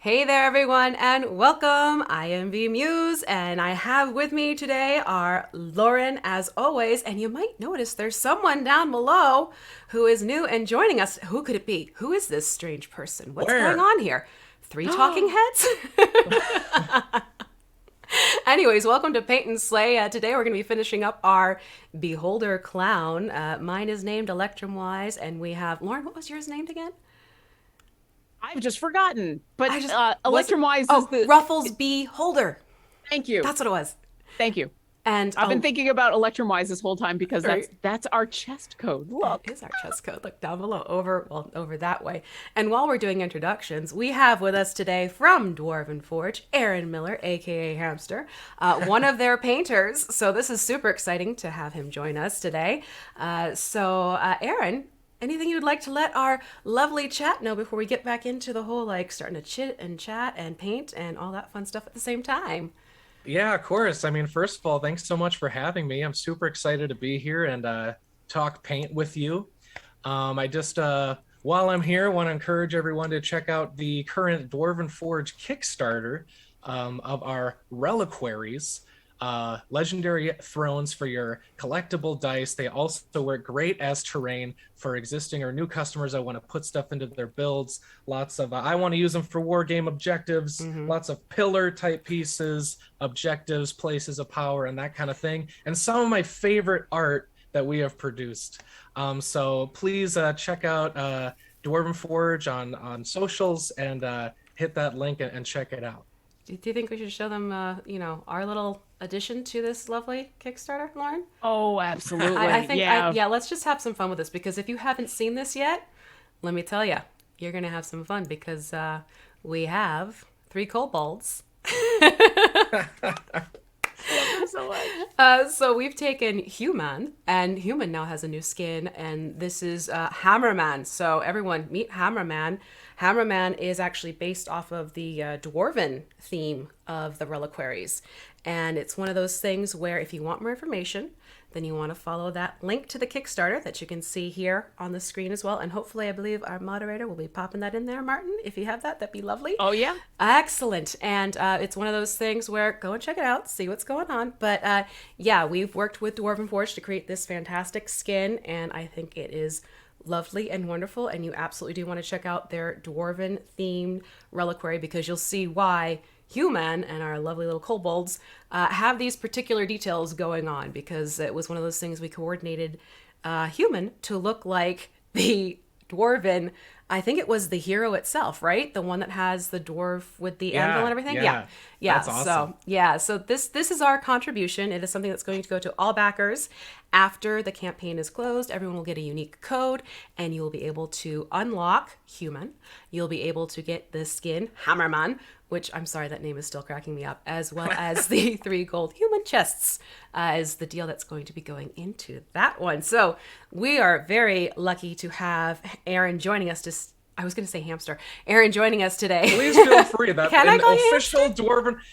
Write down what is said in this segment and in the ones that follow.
Hey there, everyone, and welcome. I am V Muse, and I have with me today our Lauren, as always. And you might notice there's someone down below who is new and joining us. Who could it be? Who is this strange person? What's going Where? on here? Three talking heads? Anyways, welcome to Paint and Slay. Today we're going to be finishing up our Beholder Clown. Mine is named Electrum Wise, and we have Lauren. What was yours named again? I've just forgotten. But I just was Electrum Wise is oh the. Ruffles Beholder. Thank you. That's what it was. Thank you. And I've been thinking about Electrum Wise this whole time because Right. that's our chest code. Look. That is our chest code. Look down below, over that way. And while we're doing introductions, we have with us today from Dwarven Forge, Erin Miller, aka Hamster, one of their painters. So this is super exciting to have him join us today. Erin, anything you'd like to let our lovely chat know before we get back into the whole like starting to chit and chat and paint and all that fun stuff at the same time? Yeah, of course. I mean, first of all, thanks so much for having me. I'm super excited to be here and talk paint with you. While I'm here, want to encourage everyone to check out the current Dwarven Forge Kickstarter of our reliquaries. Legendary thrones for your collectible dice. They also work great as terrain for existing or new customers that want to put stuff into their builds. Lots of I want to use them for war game objectives. Lots of pillar type pieces, objectives, places of power, and that kind of thing. And some of my favorite art that we have produced. So please check out Dwarven Forge on socials and hit that link and check it out. Do you think we should show them, our little addition to this lovely Kickstarter, Lauren? Oh, absolutely. I think, yeah. yeah, let's just have some fun with this because if you haven't seen this yet, let me tell you, you're going to have some fun because we have three kobolds. Love them so much. So we've taken Human, and Human now has a new skin, and this is Hammerman. So everyone, meet Hammerman. Hammerman is actually based off of the Dwarven theme of the reliquaries. And it's one of those things where if you want more information, then you want to follow that link to the Kickstarter that you can see here on the screen as well. And hopefully, I believe our moderator will be popping that in there, Martin. If you have that, that'd be lovely. Oh, yeah. Excellent. And it's one of those things where go and check it out, see what's going on. But yeah, we've worked with Dwarven Forge to create this fantastic skin, and I think it is lovely and wonderful. And you absolutely do want to check out their Dwarven themed reliquary because you'll see why Human and our lovely little kobolds have these particular details going on because it was one of those things we coordinated Human to look like the Dwarven. I think it was the hero itself, right? The one that has the dwarf with the anvil and everything. Yeah. That's awesome. So this is our contribution. It is something that's going to go to all backers. After the campaign is closed, everyone will get a unique code, and you'll be able to unlock Human. You'll be able to get the skin Hammerman, which I'm sorry that name is still cracking me up, as well as the 3 gold human chests is the deal that's going to be going into that one. So we are very lucky to have Erin joining us I was going to say hamster. Erin joining us today. Please feel free. That Can I call you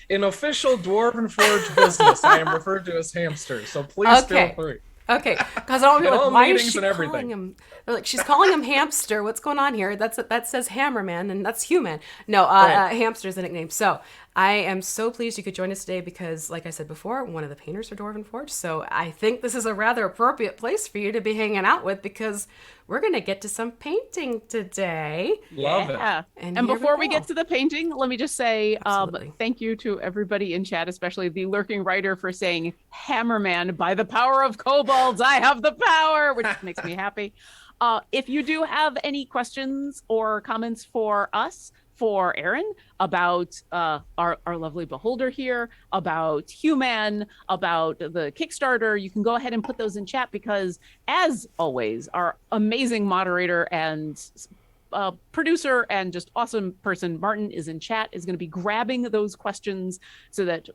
in official Dwarven Forge business, I am referred to as hamster. So please feel free. Okay, because I don't want to be In all like, why is meetings she and everything. calling him? They're like, she's calling him hamster. What's going on here? That says Hammerman, and that's human. No, Right. hamster is the nickname. So I am so pleased you could join us today because, like I said before, one of the painters for Dwarven Forge. So I think this is a rather appropriate place for you to be hanging out with because we're going to get to some painting today. Love it. Yeah. And And here before we we go. get to the painting, let me just say Absolutely. thank you to everybody in chat, especially the lurking writer for saying Hammerman, by the power of kobolds, I have the power, which makes me happy. If you do have any questions or comments for us, for Erin, about our lovely beholder here, about Human, about the Kickstarter, you can go ahead and put those in chat because, as always, our amazing moderator and producer and just awesome person, Martin, is in chat, is going to be grabbing those questions so that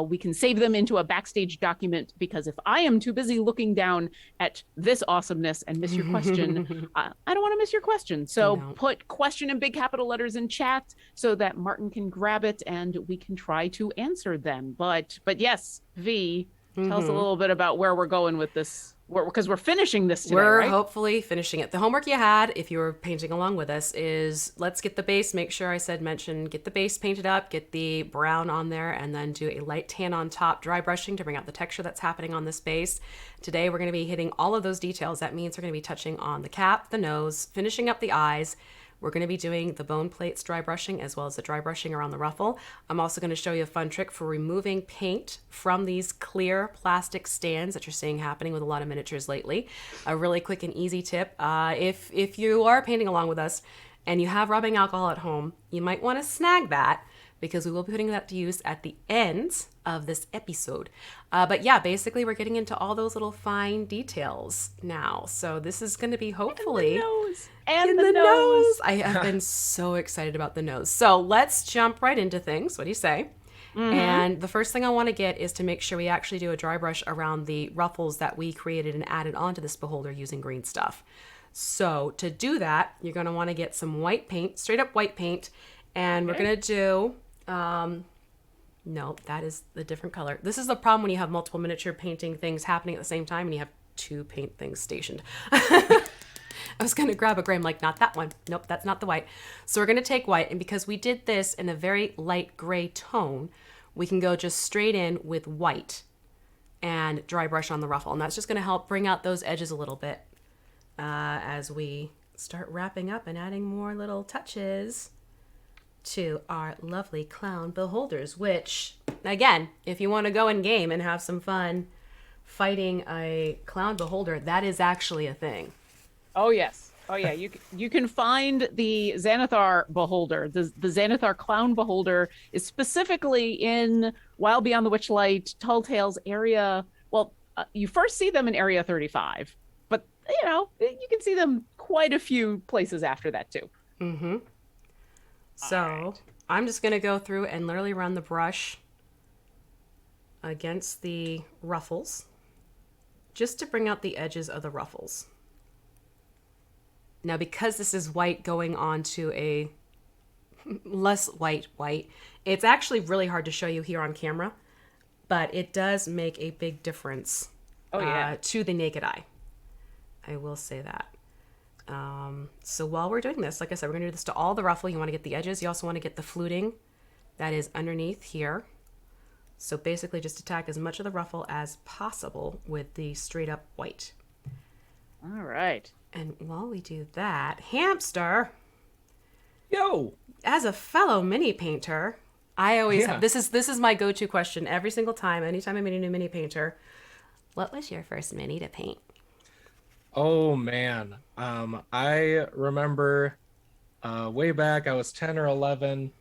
we can save them into a backstage document. Because if I am too busy looking down at this awesomeness and miss your question, I don't want to miss your question. So No. put question in big capital letters in chat so that Martin can grab it and we can try to answer them. But yes, V, Tell us a little bit about where we're going with this, because we're finishing this today, We're right? hopefully finishing it. The homework you had, if you were painting along with us, is let's get the base. Make sure get the base painted up, get the brown on there, and then do a light tan on top, dry brushing to bring out the texture that's happening on this base. Today, we're going to be hitting all of those details. That means we're going to be touching on the cap, the nose, finishing up the eyes. We're going to be doing the bone plates dry brushing as well as the dry brushing around the ruffle. I'm also going to show you a fun trick for removing paint from these clear plastic stands that you're seeing happening with a lot of miniatures lately. A really quick and easy tip. If you are painting along with us and you have rubbing alcohol at home, you might want to snag that because we will be putting that to use at the end of this episode. But yeah, basically we're getting into all those little fine details now. So this is going to be hopefully... And the nose. I have been so excited about the nose. So let's jump right into things. What do you say? And the first thing I want to get is to make sure we actually do a dry brush around the ruffles that we created and added onto this beholder using green stuff. So to do that, you're going to want to get some white paint, straight up white paint. And we're going to do... no, that is the different color. This is the problem when you have multiple miniature painting things happening at the same time and you have two paint things stationed. I was going to grab a gray. I'm like, not that one. Nope, that's not the white. So we're going to take white. And because we did this in a very light gray tone, we can go just straight in with white and dry brush on the ruffle. And that's just going to help bring out those edges a little bit as we start wrapping up and adding more little touches to our lovely clown beholders, which, again, if you want to go in game and have some fun fighting a clown beholder, that is actually a thing. Oh, yes. Oh, yeah. You can find the Xanathar beholder. The Xanathar clown beholder is specifically in Wild Beyond the Witchlight, Tall Tales area. Well, you first see them in Area 35, but, you can see them quite a few places after that, too. Mm-hmm. So right. I'm just going to go through and literally run the brush against the ruffles just to bring out the edges of the ruffles. Now, because this is white going on to a less white, it's actually really hard to show you here on camera, but it does make a big difference to the naked eye. I will say that. So while we're doing this, like I said, we're going to do this to all the ruffle. You want to get the edges. You also want to get the fluting that is underneath here. So basically just attack as much of the ruffle as possible with the straight up white. All right. And while we do that, Hamster. Yo! As a fellow mini painter, I always have, this is my go-to question every single time, anytime I meet a new mini painter. What was your first mini to paint? Oh man, I remember way back, I was 10 or 11.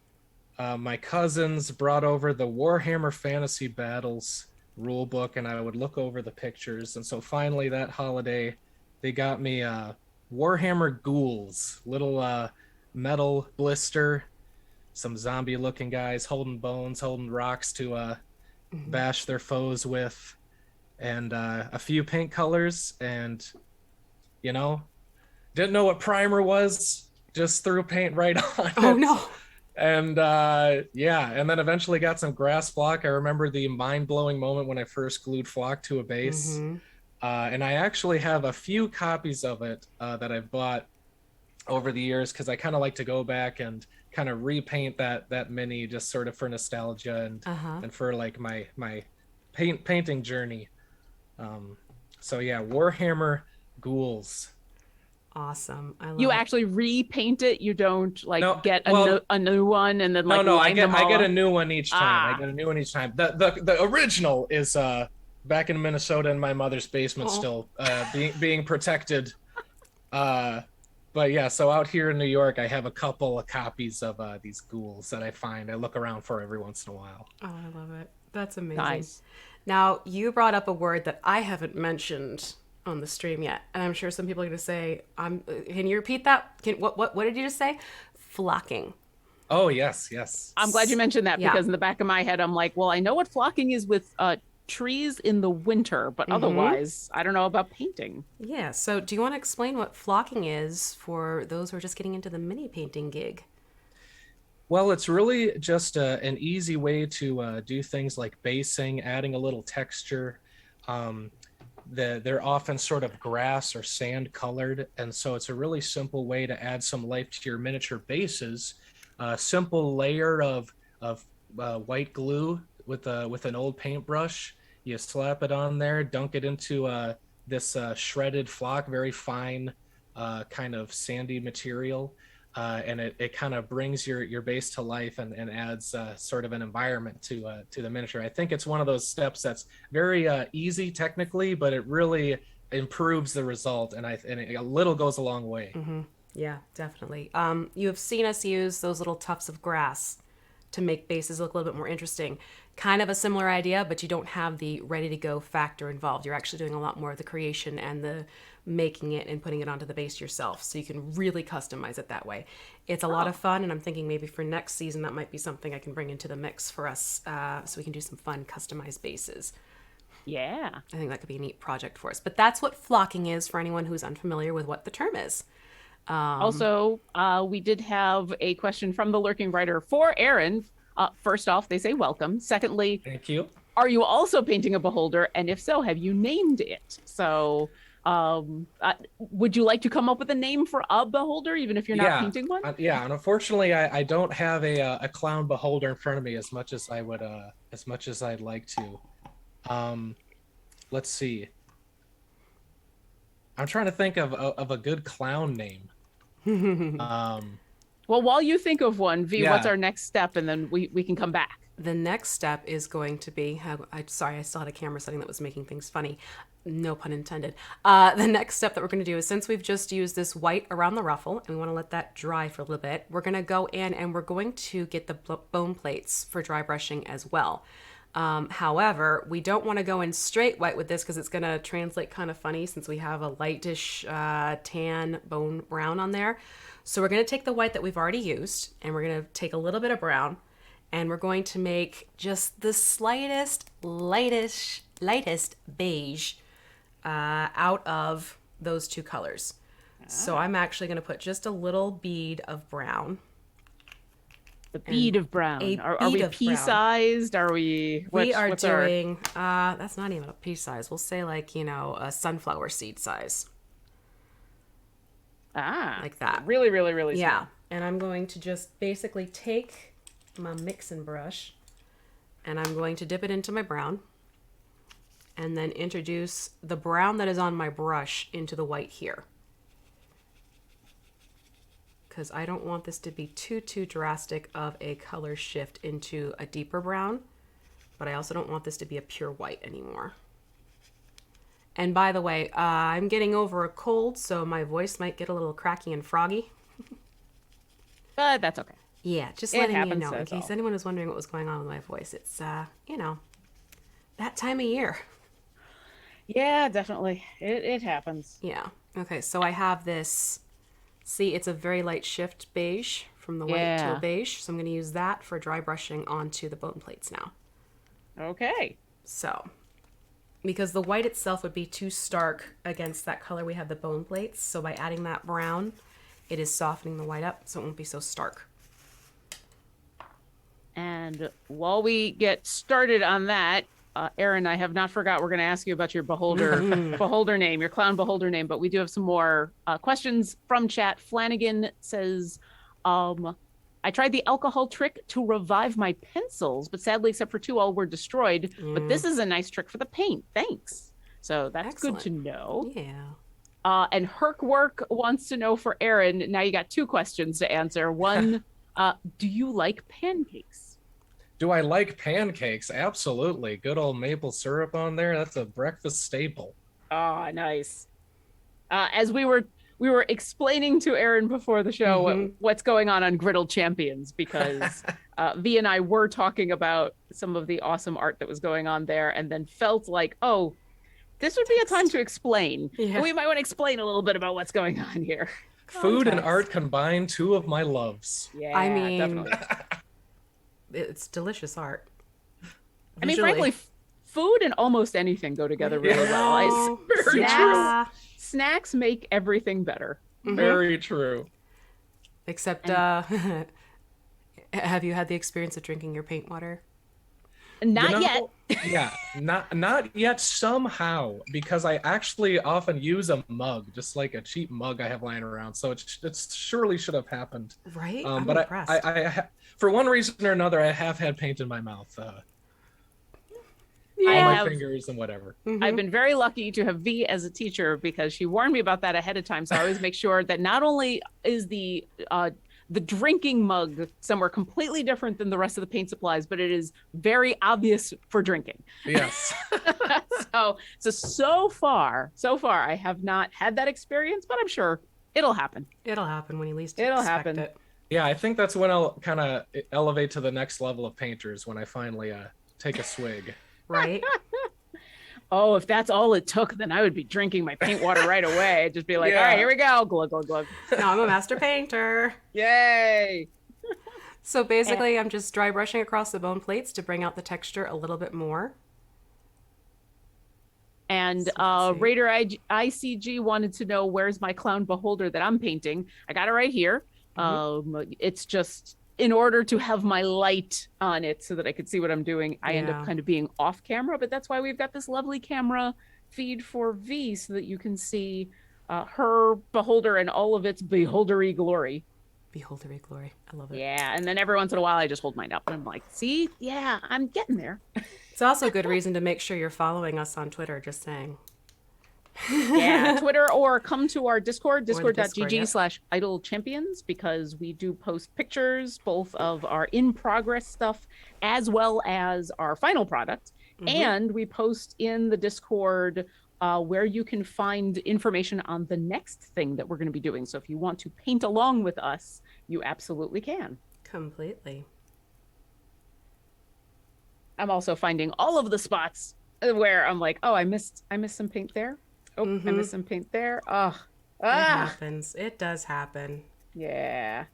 My cousins brought over the Warhammer Fantasy Battles rule book, and I would look over the pictures. And so finally that holiday, they got me Warhammer ghouls, little metal blister, some zombie-looking guys holding bones, holding rocks to bash their foes with, and a few paint colors, and didn't know what primer was, just threw paint right on Oh, it. no. And and then eventually got some grass flock. I remember the mind-blowing moment when I first glued flock to a base. Mm-hmm. And I actually have a few copies of it that I've bought over the years because I kind of like to go back and kind of repaint that mini just sort of for nostalgia and for like my painting journey. So yeah, Warhammer ghouls. Awesome. I love You it. actually repaint it. You don't get well, a new one and then I get up? a new one each time. I get a new one each time. The original is back in Minnesota in my mother's basement, still being protected. But yeah, so out here in New York, I have a couple of copies of these ghouls that I look around for every once in a while. Oh, I love it. That's amazing. Nice. Now, you brought up a word that I haven't mentioned on the stream yet, and I'm sure some people are going to say, can you repeat that? What did you just say? Flocking. Oh, yes. I'm glad you mentioned that because in the back of my head, I'm like, well, I know what flocking is with trees in the winter, but otherwise, I don't know about painting. Yeah, so do you want to explain what flocking is for those who are just getting into the mini painting gig? Well, it's really just an easy way to do things like basing, adding a little texture. They're often sort of grass or sand colored, and so it's a really simple way to add some life to your miniature bases. A simple layer of white glue with an old paintbrush. You slap it on there, dunk it into this shredded flock, very fine kind of sandy material. And it kind of brings your base to life and adds sort of an environment to the miniature. I think it's one of those steps that's very easy technically, but it really improves the result, and a little goes a long way. Mm-hmm. Yeah, definitely. You have seen us use those little tufts of grass to make bases look a little bit more interesting. Kind of a similar idea, but you don't have the ready to go factor involved. You're actually doing a lot more of the creation and the making it and putting it onto the base yourself, so you can really customize it that way. It's a lot of fun, and I'm thinking maybe for next season that might be something I can bring into the mix for us, so we can do some fun customized bases. Yeah. I think that could be a neat project for us. But that's what flocking is for anyone who's unfamiliar with what the term is. Also, we did have a question from the lurking writer for Erin. First off, they say welcome. Secondly, Thank you. are you also painting a beholder? And if so, have you named it? So would you like to come up with a name for a beholder, even if you're not painting one? Yeah, and unfortunately, I don't have a clown beholder in front of me as much as I would, as much as I'd like to. Let's see. I'm trying to think of a good clown name. Well, while you think of one, V, Yeah. what's our next step? And then we can come back. The next step is going to be, sorry, I still had a camera setting that was making things funny. No pun intended. The next step that we're going to do is, since we've just used this white around the ruffle and we want to let that dry for a little bit, we're going to go in and we're going to get the bone plates for dry brushing as well. However, we don't want to go in straight white with this because it's going to translate kind of funny since we have a lightish tan bone brown on there. So we're going to take the white that we've already used and we're going to take a little bit of brown and we're going to make just the lightest beige out of those two colors. So I'm actually going to put just a little bead of brown. The bead of brown. Are we pea-sized? Are we... We are doing... that's not even a pea size. We'll say like, a sunflower seed size. Like that. Really, really, really small. Yeah. And I'm going to just basically take my mixing brush and I'm going to dip it into my brown and then introduce the brown that is on my brush into the white here. Because I don't want this to be too drastic of a color shift into a deeper brown, but I also don't want this to be a pure white anymore. And by the way, I'm getting over a cold, so my voice might get a little cracky and froggy. But that's okay. Yeah, just It letting you happens, know, in that's case all. anyone was wondering what was going on with my voice. It's, that time of year. Yeah, definitely. It happens. Yeah. Okay, so I have this... See, it's a very light shift beige from the white to a beige. So I'm going to use that for dry brushing onto the bone plates now. Okay. So, because the white itself would be too stark against that color we have the bone plates. So by adding that brown, it is softening the white up so it won't be so stark. And while we get started on that, Erin, I have not forgot we're going to ask you about your beholder name, your clown beholder name, but we do have some more questions from chat. Flanagan says, I tried the alcohol trick to revive my pencils, but sadly, except for 2, all were destroyed. But this is a nice trick for the paint. Thanks. So that's Excellent. good to know. Yeah. And Herkwork wants to know for Erin, now you got 2 questions to answer. One, do you like pancakes? Do I like pancakes? Absolutely. Good old maple syrup on there. That's a breakfast staple. Oh, nice. As we were explaining to Erin before the show what's going on Griddle Champions, because V and I were talking about some of the awesome art that was going on there, and then felt like, oh, this would be a time to explain. Yeah. We might want to explain a little bit about what's going on here. Food and Context. art combined, 2 of my loves. Yeah, I mean, definitely. It's delicious art. I mean, Visually. frankly, food and almost anything go together really well. Very Snacks make everything better. Very true. Except, have you had the experience of drinking your paint water? Not yet. Yeah, not yet somehow, because I actually often use a mug, just like a cheap mug I have lying around. So it surely should have happened. Right? I'm But impressed. for one reason or another, I have had paint in my mouth. I On my have fingers and whatever. I've been very lucky to have V as a teacher because she warned me about that ahead of time. So I always make sure that not only is the drinking mug somewhere completely different than the rest of the paint supplies, but it is very obvious for drinking. Yes. So far, I have not had that experience, but I'm sure it'll happen. It'll happen when you least It'll expect happen. it. Yeah, I think that's when I'll kind of elevate to the next level of painters, when I finally take a swig. Right? Oh, if that's all it took, then I would be drinking my paint water right away. I'd just be like, Yeah. all right, here we go. Glug, glug, glug. Now I'm a master painter. Yay. So basically, I'm just dry brushing across the bone plates to bring out the texture a little bit more. And So let's see. Raider ICG wanted to know, where's my clown beholder that I'm painting? I got it right here. It's just in order to have my light on it so that I could see what I'm doing. I end Yeah. up kind of being off camera, but that's why we've got this lovely camera feed for V so that you can see her beholder and all of its beholdery glory. Beholdery glory. I love it. Yeah. And then every once in a while, I just hold mine up and I'm like, see, yeah, I'm getting there. It's also a good reason to make sure you're following us on Twitter, just saying. Yeah, Twitter, or come to our Discord, Discord, yep. discord.gg/idlechampions, because we do post pictures both of our in progress stuff as well as our final product. And we post in the Discord where you can find information on the next thing that we're going to be doing. So if you want to paint along with us, you absolutely can. Completely. I'm also finding all of the spots where I'm like, oh, I missed some paint there. Oh, I missed some paint there. Oh, It happens. It does happen. yeah.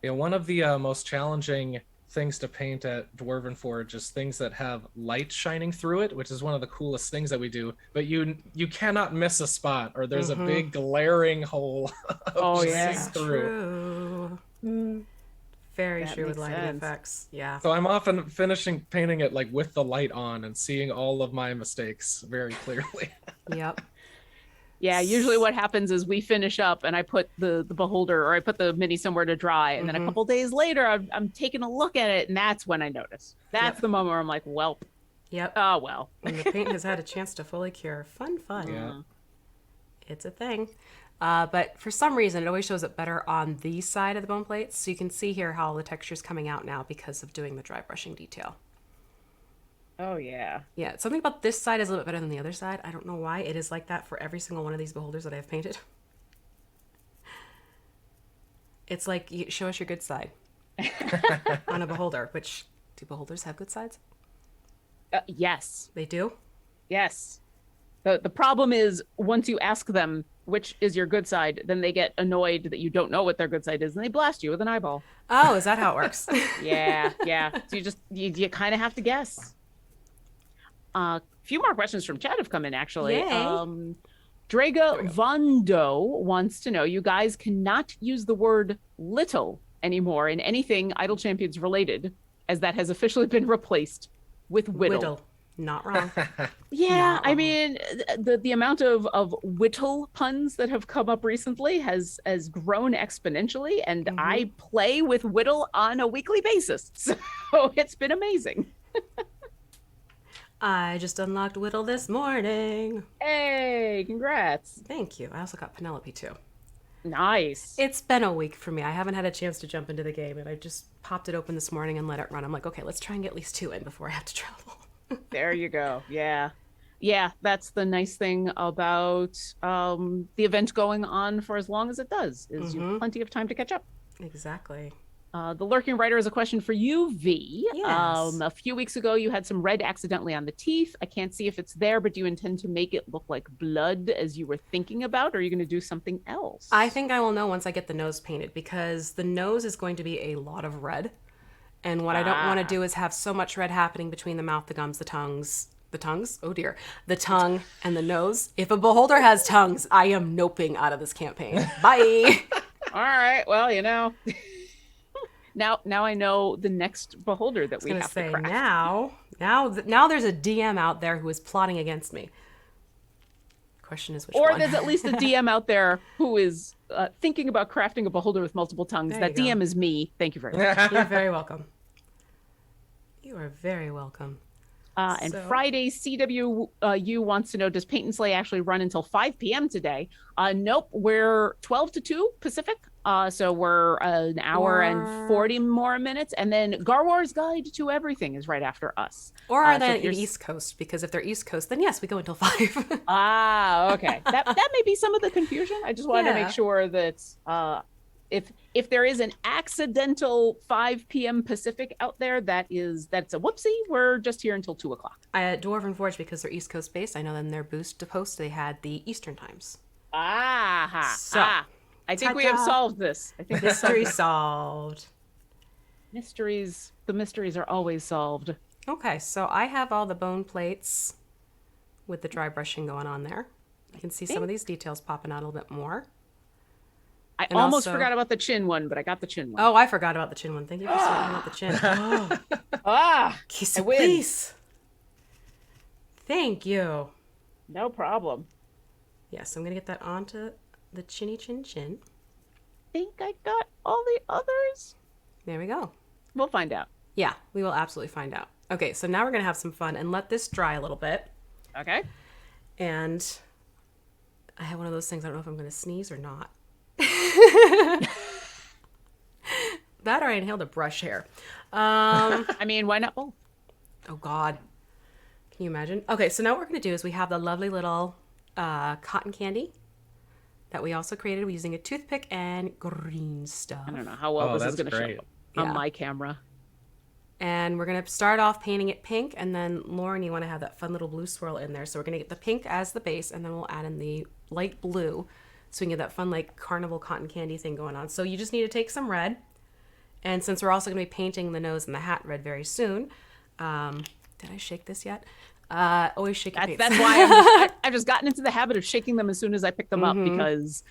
Yeah, one of the most challenging things to paint at Dwarven Forge is things that have light shining through it, which is one of the coolest things that we do. But you cannot miss a spot, or there's a big glaring hole. Oh, just yeah. sees through. True. Very That true with makes lighting sense. effects. Yeah. So I'm often finishing painting it like with the light on and seeing all of my mistakes very clearly. Yep. Yeah, usually what happens is we finish up and I put the beholder, or I put the mini somewhere to dry, and then a couple days later I'm taking a look at it, and that's when I notice. That's the moment where I'm like, welp. Yep. Oh, well. When the paint has had a chance to fully cure. Fun. Yeah. It's a thing. But for some reason, it always shows up better on the side of the bone plates. So you can see here how the texture's coming out now because of doing the dry brushing detail. Oh, yeah. Yeah, something about this side is a little bit better than the other side. I don't know why. It is like that for every single one of these beholders that I have painted. It's like, show us your good side on a beholder, which, do beholders have good sides? Yes. They do? Yes. The problem is, once you ask them which is your good side, then they get annoyed that you don't know what their good side is, and they blast you with an eyeball. Oh, is that how it works? Yeah. So you kind of have to guess. A few more questions from chat have come in, actually. Yay. Draga Vondo wants to know, you guys cannot use the word little anymore in anything Idle Champions related, as that has officially been replaced with whittle. Not wrong. Yeah, Not I wrong. mean, the amount of whittle puns that have come up recently has grown exponentially, and I play with whittle on a weekly basis, so it's been amazing. I just unlocked Whittle this morning. Hey, congrats. Thank you. I also got Penelope too. Nice. It's been a week for me. I haven't had a chance to jump into the game, and I just popped it open this morning and let it run. I'm like, okay, let's try and get at least 2 in before I have to travel. There you go. Yeah, that's the nice thing about the event going on for as long as it does, is you have plenty of time to catch up. Exactly. The Lurking Writer is a question for you, V. Yes. A few weeks ago, you had some red accidentally on the teeth. I can't see if it's there, but do you intend to make it look like blood as you were thinking about, or are you going to do something else? I think I will know once I get the nose painted, because the nose is going to be a lot of red. And what I don't want to do is have so much red happening between the mouth, the gums, the tongues. Oh dear. The tongue and the nose. If a beholder has tongues, I am noping out of this campaign. Bye. All right. Well, Now I know the next beholder that we gonna have say to craft. now there's a DM out there who is plotting against me. Question is which Or one? there's at least a DM out there who is thinking about crafting a beholder with multiple tongues. There That you go. DM is me. Thank you very much. You're very welcome. You are very welcome. And Friday, CWU wants to know, does Paint and Slay actually run until 5 p.m. today? Nope, we're 12 to 2 Pacific. So we're an hour and 40 more minutes. And then Garwar's Guide to Everything is right after us. Or are so they if you're East Coast? Because if they're East Coast, then yes, we go until 5. Okay. That may be some of the confusion. I just wanted to make sure that if there is an accidental 5 p.m. Pacific out there, that's a whoopsie. We're just here until 2 o'clock. At Dwarven Forge, because they're East Coast based, I know in their boost to post they had the Eastern times. I think we have solved this. I think Mystery solved. The mysteries are always solved. Okay, so I have all the bone plates with the dry brushing going on there. I can see some of these details popping out a little bit more. I And almost also- forgot about the chin one, but I got the chin one. Oh, I forgot about the chin one. Thank you for starting about the chin. Kiss I it, win. please. Thank you. No problem. Yes, I'm going to get that onto the chinny chin chin. Think I got all the others? There we go. We'll find out. Yeah, we will absolutely find out. Okay, so now we're going to have some fun and let this dry a little bit. Okay. And I have one of those things, I don't know if I'm going to sneeze or not. That or I inhaled a brush hair. I mean, why not both? Oh, God. Can you imagine? Okay, so now what we're going to do is we have the lovely little cotton candy that we also created using a toothpick and green stuff. I don't know how well this is that's going to show great. up Yeah. on my camera. And we're going to start off painting it pink, and then, Lauren, you want to have that fun little blue swirl in there. So we're going to get the pink as the base, and then we'll add in the light blue so we can get that fun, like, carnival cotton candy thing going on. So you just need to take some red, and since we're also going to be painting the nose and the hat red very soon, did I shake this yet? Always shake your paints. That's why I've just gotten into the habit of shaking them as soon as I pick them up because,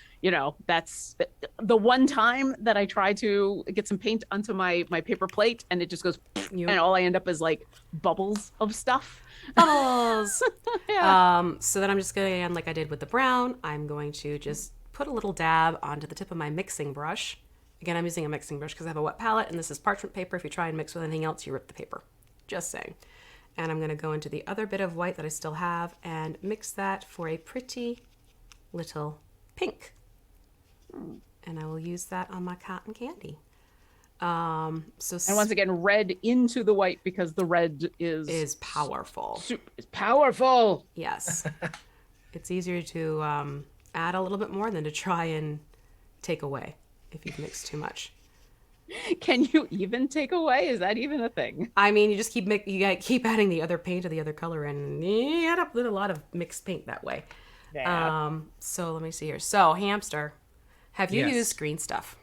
that's the one time that I try to get some paint onto my paper plate and it just goes, and all I end up is like bubbles of stuff. Bubbles. Yeah. So then I'm just going to, again, like I did with the brown, I'm going to just put a little dab onto the tip of my mixing brush. Again, I'm using a mixing brush because I have a wet palette and this is parchment paper. If you try and mix with anything else, you rip the paper. Just saying. And I'm going to go into the other bit of white that I still have and mix that for a pretty little pink. And I will use that on my cotton candy. And once again, red into the white because the red is powerful. It's powerful. Yes. It's easier to add a little bit more than to try and take away if you've mixed too much. Can you even take away? Is that even a thing? I mean, you just keep adding the other paint or the other color in, and you end up with a lot of mixed paint that way. Yeah. So let me see here. So Hamster, have you Yes. used green stuff?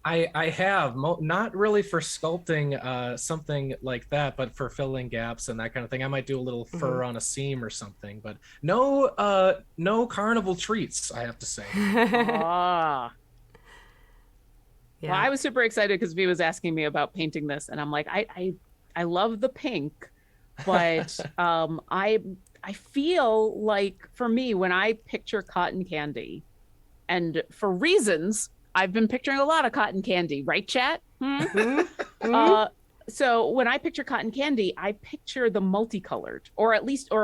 I have not really for sculpting something like that, but for filling gaps and that kind of thing. I might do a little fur on a seam or something, but no carnival treats, I have to say. Ah. Yeah. Well, I was super excited because V was asking me about painting this, and I'm like, I love the pink, but I feel like for me when I picture cotton candy, and for reasons I've been picturing a lot of cotton candy, right, chat? So when I picture cotton candy, I picture the multicolored, or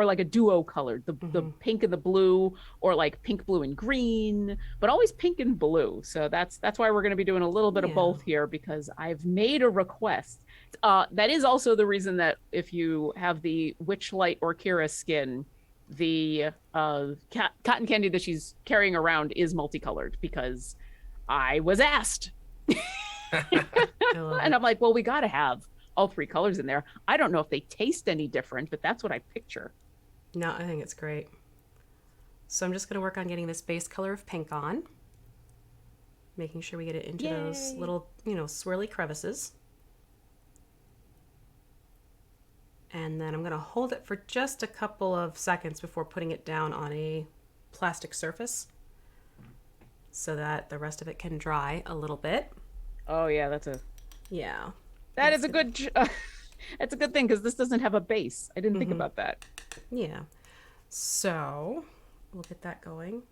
like a duo colored, the pink and the blue, or like pink, blue, and green, but always pink and blue. So that's why we're going to be doing a little bit of both here because I've made a request. That is also the reason that if you have the Witchlight or Kira skin, the cotton candy that she's carrying around is multicolored because I was asked. And I'm like, well, we got to have all three colors in there. I don't know if they taste any different, but that's what I picture. No, I think it's great. So I'm just going to work on getting this base color of pink on, making sure we get it into those little, swirly crevices. And then I'm going to hold it for just a couple of seconds before putting it down on a plastic surface so that the rest of it can dry a little bit. Oh yeah, that's a Yeah. That That's is a good. That's a good thing because this doesn't have a base. I didn't think about that. Yeah. So we'll get that going.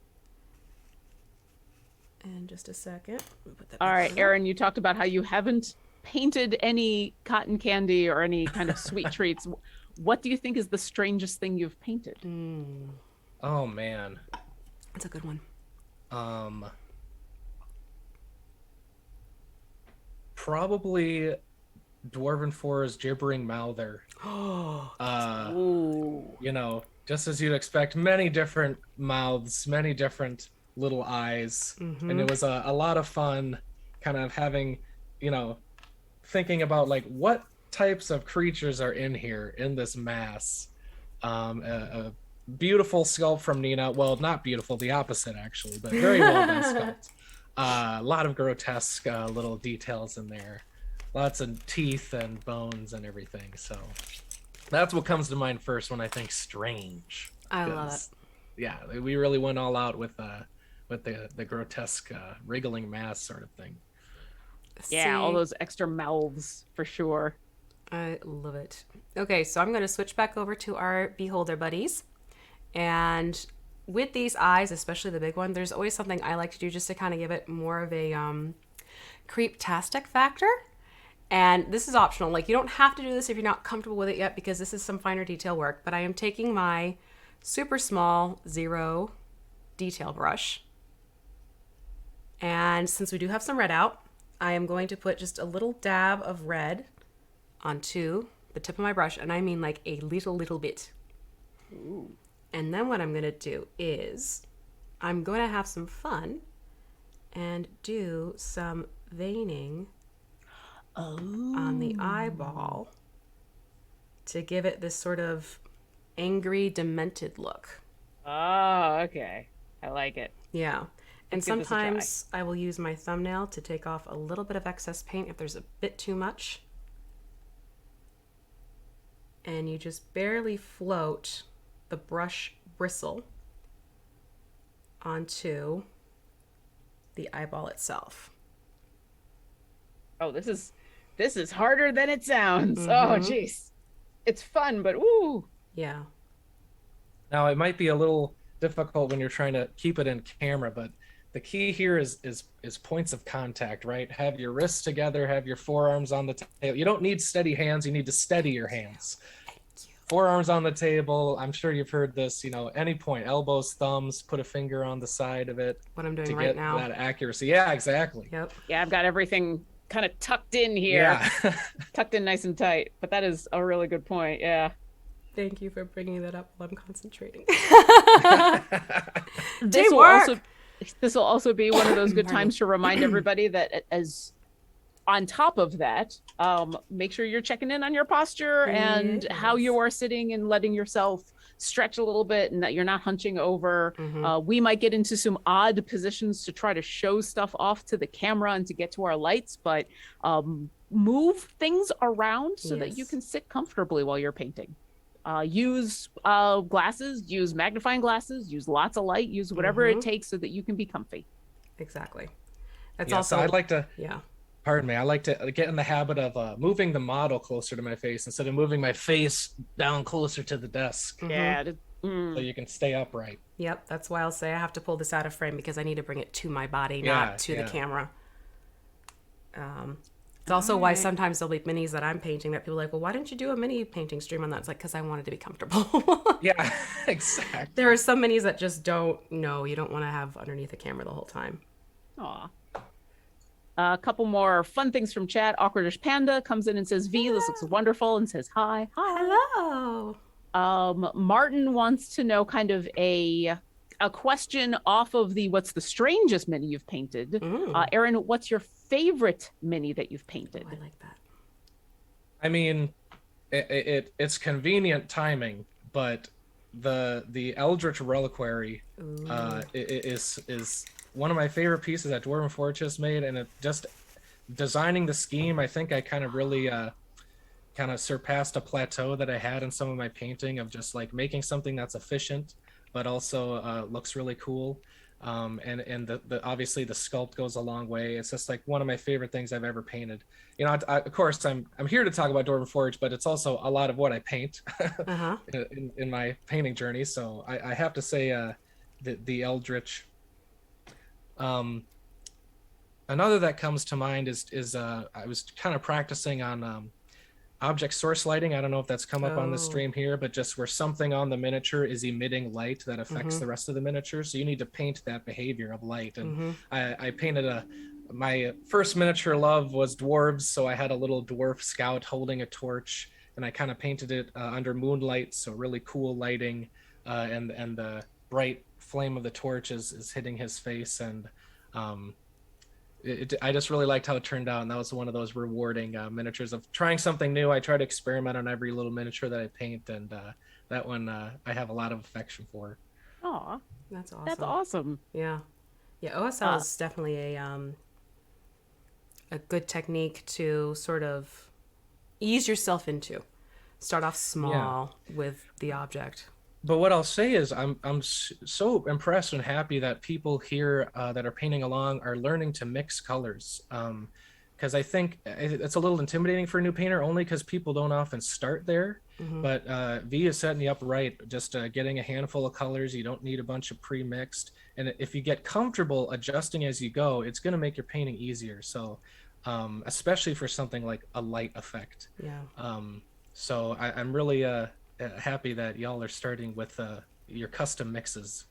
In just a second. Put that All back right, on there. Erin, you talked about how you haven't painted any cotton candy or any kind of sweet treats. What do you think is the strangest thing you've painted? Oh man. That's a good one. Probably Dwarven Forge gibbering mouther. Ooh. You know, just as you'd expect, many different mouths, many different little eyes. And it was a lot of fun kind of having, you know, thinking about like what types of creatures are in here in this mass. A beautiful sculpt from Nina. Well, not beautiful, the opposite actually, but very well done sculpt. A lot of grotesque little details in there. Lots of teeth and bones and everything. So that's what comes to mind first when I think strange. I love it. Yeah, we really went all out with the grotesque wriggling mass sort of thing. Yeah, all See, those extra mouths for sure. I love it. Okay, so I'm going to switch back over to our beholder buddies. And with these eyes, especially the big one, there's always something I like to do just to kind of give it more of a creep-tastic factor. And this is optional. Like, you don't have to do this if you're not comfortable with it yet because this is some finer detail work. But I am taking my super small 0 detail brush. And since we do have some red out, I am going to put just a little dab of red onto the tip of my brush. And I mean like a little bit. Ooh. And then what I'm going to do is I'm going to have some fun and do some veining on the eyeball to give it this sort of angry, demented look. Oh, okay. I like it. Yeah. And Let's give this a try. sometimes I will use my thumbnail to take off a little bit of excess paint if there's a bit too much. And you just barely float the brush bristle onto the eyeball itself. Oh, this is harder than it sounds. Oh, jeez. It's fun, but ooh. Yeah. Now it might be a little difficult when you're trying to keep it in camera, but the key here is points of contact, right? Have your wrists together, have your forearms on the table. You don't need steady hands, you need to steady your hands. Forearms on the table. I'm sure you've heard this, you know, any point, elbows, thumbs, put a finger on the side of it What I'm to doing get right now. that accuracy. Yeah, exactly. Yep. Yeah, I've got everything kind of tucked in here. Yeah. Tucked in nice and tight. But that is a really good point. Yeah. Thank you for bringing that up while I'm concentrating. This will work. also this will also be one of those good Pardon me. times to remind everybody that as on top of that, make sure you're checking in on your posture and how Yes. you are sitting and letting yourself stretch a little bit and that you're not hunching over. We might get into some odd positions to try to show stuff off to the camera and to get to our lights, but move things around so that you Yes. can sit comfortably while you're painting. Use glasses, use magnifying glasses, use lots of light, use whatever it takes so that you can be comfy. Exactly. That's Yeah, also so I'd like to, yeah. pardon me, I like to get in the habit of moving the model closer to my face instead of moving my face down closer to the desk Yeah. so you can stay upright. Yep, that's why I'll say I have to pull this out of frame because I need to bring it to my body, Yeah, not to yeah. the camera. It's also why sometimes there'll be minis that I'm painting that people are like, well, why didn't you do a mini painting stream on that? It's like, because I wanted to be comfortable. Yeah, exactly. There are some minis that just don't know. You don't want to have underneath the camera the whole time. Aw. A couple more fun things from chat. Awkwardish Panda comes in and says, V, this looks wonderful, and says hi. Hello. Martin wants to know kind of a question off of the what's the strangest mini you've painted. Erin, what's your favorite mini that you've painted? Oh, I like that. I mean, it's convenient timing, but the Eldritch Reliquary is one of my favorite pieces that Dwarven Forge has made, and it just designing the scheme, I think I kind of really kind of surpassed a plateau that I had in some of my painting of just like making something that's efficient but also looks really cool. And the obviously the sculpt goes a long way. It's just like one of my favorite things I've ever painted. You know, of course I'm here to talk about Dwarven Forge, but it's also a lot of what I paint Uh-huh. in my painting journey. So I have to say the Eldritch. Another that comes to mind is I was kind of practicing on object source lighting. I don't know if that's come up on the stream here, but just where something on the miniature is emitting light that affects the rest of the miniature. So you need to paint that behavior of light. And I painted my first miniature love was dwarves. So I had a little dwarf scout holding a torch, and I kind of painted it under moonlight. So really cool lighting, and the bright flame of the torch is hitting his face. And I just really liked how it turned out, and that was one of those rewarding miniatures of trying something new. I try to experiment on every little miniature that I paint, and that one I have a lot of affection for. Aw, That's awesome. that's awesome. Yeah. Yeah, OSL is definitely a good technique to sort of ease yourself into. Start off small with the object. But what I'll say is I'm so impressed and happy that people here that are painting along are learning to mix colors. Because I think it's a little intimidating for a new painter, only because people don't often start there. But V is setting you up right. Just getting a handful of colors. You don't need a bunch of pre-mixed. And if you get comfortable adjusting as you go, it's going to make your painting easier. So especially for something like a light effect. Yeah. So I'm really happy that y'all are starting with your custom mixes.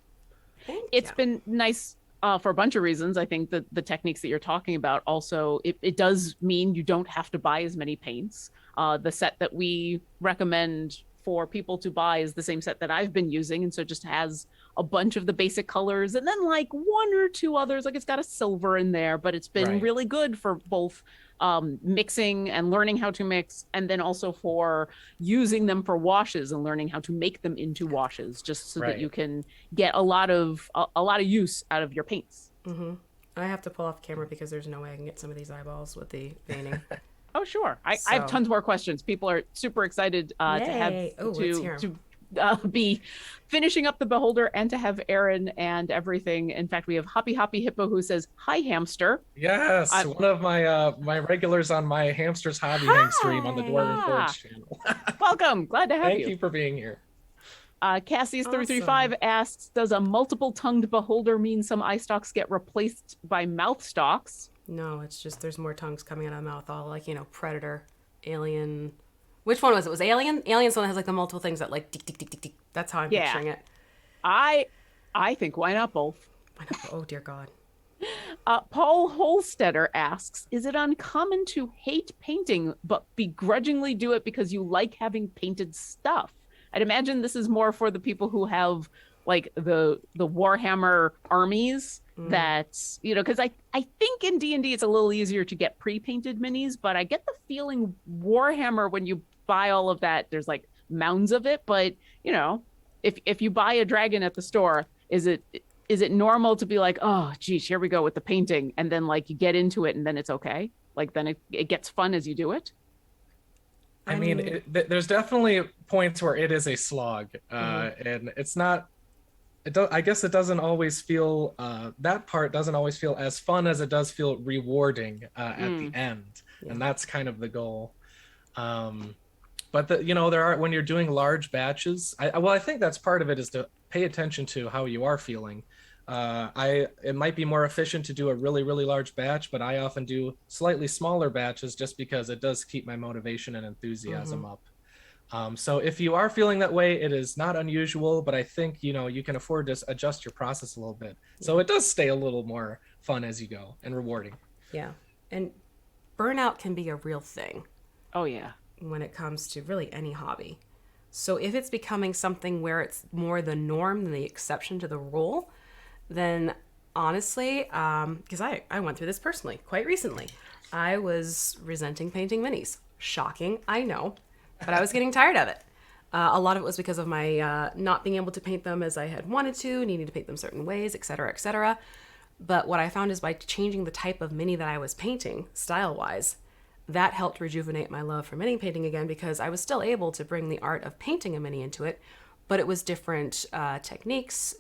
It's been nice for a bunch of reasons. I think that the techniques that you're talking about also, it does mean you don't have to buy as many paints. The set that we recommend for people to buy is the same set that I've been using, and so it just has a bunch of the basic colors and then like one or two others. Like it's got a silver in there, but it's been really good for both mixing and learning how to mix, and then also for using them for washes and learning how to make them into washes, just so that you can get a lot of use out of your paints. I have to pull off camera because there's no way I can get some of these eyeballs with the veining. Oh, sure. I have tons more questions. People are super excited to have be finishing up the Beholder and to have Erin and everything. In fact, we have Hoppy Hippo who says, "Hi, hamster." Yes, one of my my regulars on my Hamster's Hobby Hang stream on the Dwarven Forge channel. Welcome. Glad to have you. Thank you for being here. Cassie's 335 asks, "Does a multiple-tongued Beholder mean some eye stalks get replaced by mouth stalks?" No, it's just there's more tongues coming out of the mouth, all like, Predator, Alien. Which one was it? Was Alien? Alien's the one that has like the multiple things that like tick, tick, tick, tick, tick. That's how I'm picturing it. I think why not both? Why not? Oh, dear God. Paul Holstetter asks, "Is it uncommon to hate painting but begrudgingly do it because you like having painted stuff?" I'd imagine this is more for the people who have like the Warhammer armies that, because I think in D&D it's a little easier to get pre-painted minis, but I get the feeling Warhammer, when you buy all of that, there's like mounds of it. But if you buy a dragon at the store, is it normal to be like, oh geez, here we go with the painting, and then like you get into it and then it's okay, like then it gets fun as you do it? I mean, there's definitely points where it is a slog, and it's not. I guess it doesn't always feel. That part doesn't always feel as fun as it does feel rewarding at the end, and that's kind of the goal. But there are, when you're doing large batches. I think that's part of it, is to pay attention to how you are feeling. It might be more efficient to do a really, really large batch, but I often do slightly smaller batches just because it does keep my motivation and enthusiasm up. So if you are feeling that way, it is not unusual, but I think, you can afford to adjust your process a little bit. So it does stay a little more fun as you go and rewarding. Yeah. And burnout can be a real thing. Oh, yeah. When it comes to really any hobby. So if it's becoming something where it's more the norm than the exception to the rule, then honestly, because I went through this personally quite recently, I was resenting painting minis. Shocking, I know, but I was getting tired of it. A lot of it was because of my not being able to paint them as I had wanted to, needing to paint them certain ways, etc., etc. But what I found is by changing the type of mini that I was painting, style-wise, that helped rejuvenate my love for mini painting again, because I was still able to bring the art of painting a mini into it, but it was different techniques,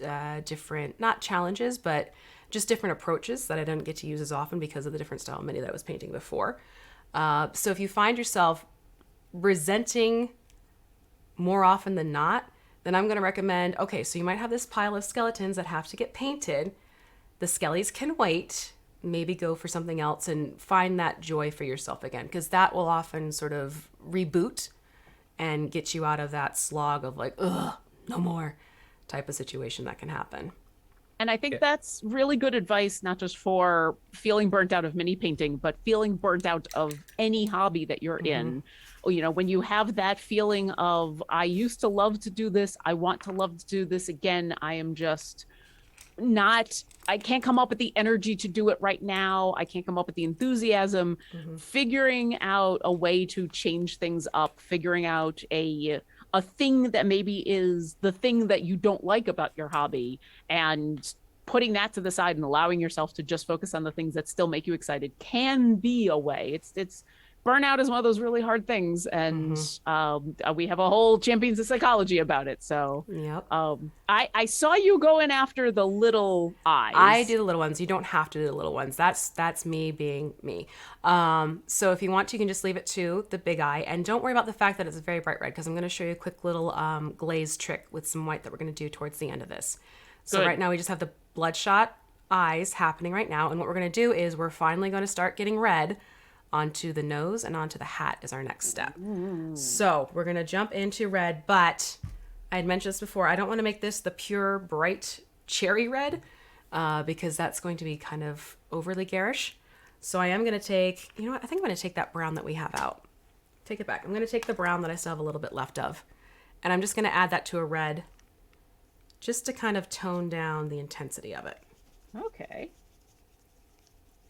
different, not challenges, but just different approaches that I didn't get to use as often because of the different style mini that I was painting before. So if you find yourself resenting more often than not, then I'm going to recommend, okay, so you might have this pile of skeletons that have to get painted. The skellies can wait. Maybe go for something else and find that joy for yourself again, because that will often sort of reboot and get you out of that slog of like, ugh, no more type of situation that can happen. And I think that's really good advice, not just for feeling burnt out of mini painting, but feeling burnt out of any hobby that you're in. You know, when you have that feeling of, I used to love to do this, I want to love to do this again, I am just not, I can't come up with the energy to do it right now. I can't come up with the enthusiasm. Figuring out a way to change things up, figuring out a thing that maybe is the thing that you don't like about your hobby, and putting that to the side and allowing yourself to just focus on the things that still make you excited can be a way. It's burnout is one of those really hard things, and we have a whole Champions of Psychology about it. So I saw you going after the little eyes. I do the little ones. You don't have to do the little ones. That's me being me. So if you want to, you can just leave it to the big eye, and don't worry about the fact that it's a very bright red, because I'm going to show you a quick little glaze trick with some white that we're going to do towards the end of this. So right now we just have the bloodshot eyes happening right now, and what we're going to do is we're finally going to start getting red onto the nose and onto the hat is our next step. So we're going to jump into red, but I had mentioned this before. I don't want to make this the pure bright cherry red because that's going to be kind of overly garish. So I am going to take, you know what? I think I'm going to take that brown that we have out. Take it back. I'm going to take the brown that I still have a little bit left of, and I'm just going to add that to a red just to kind of tone down the intensity of it. Okay.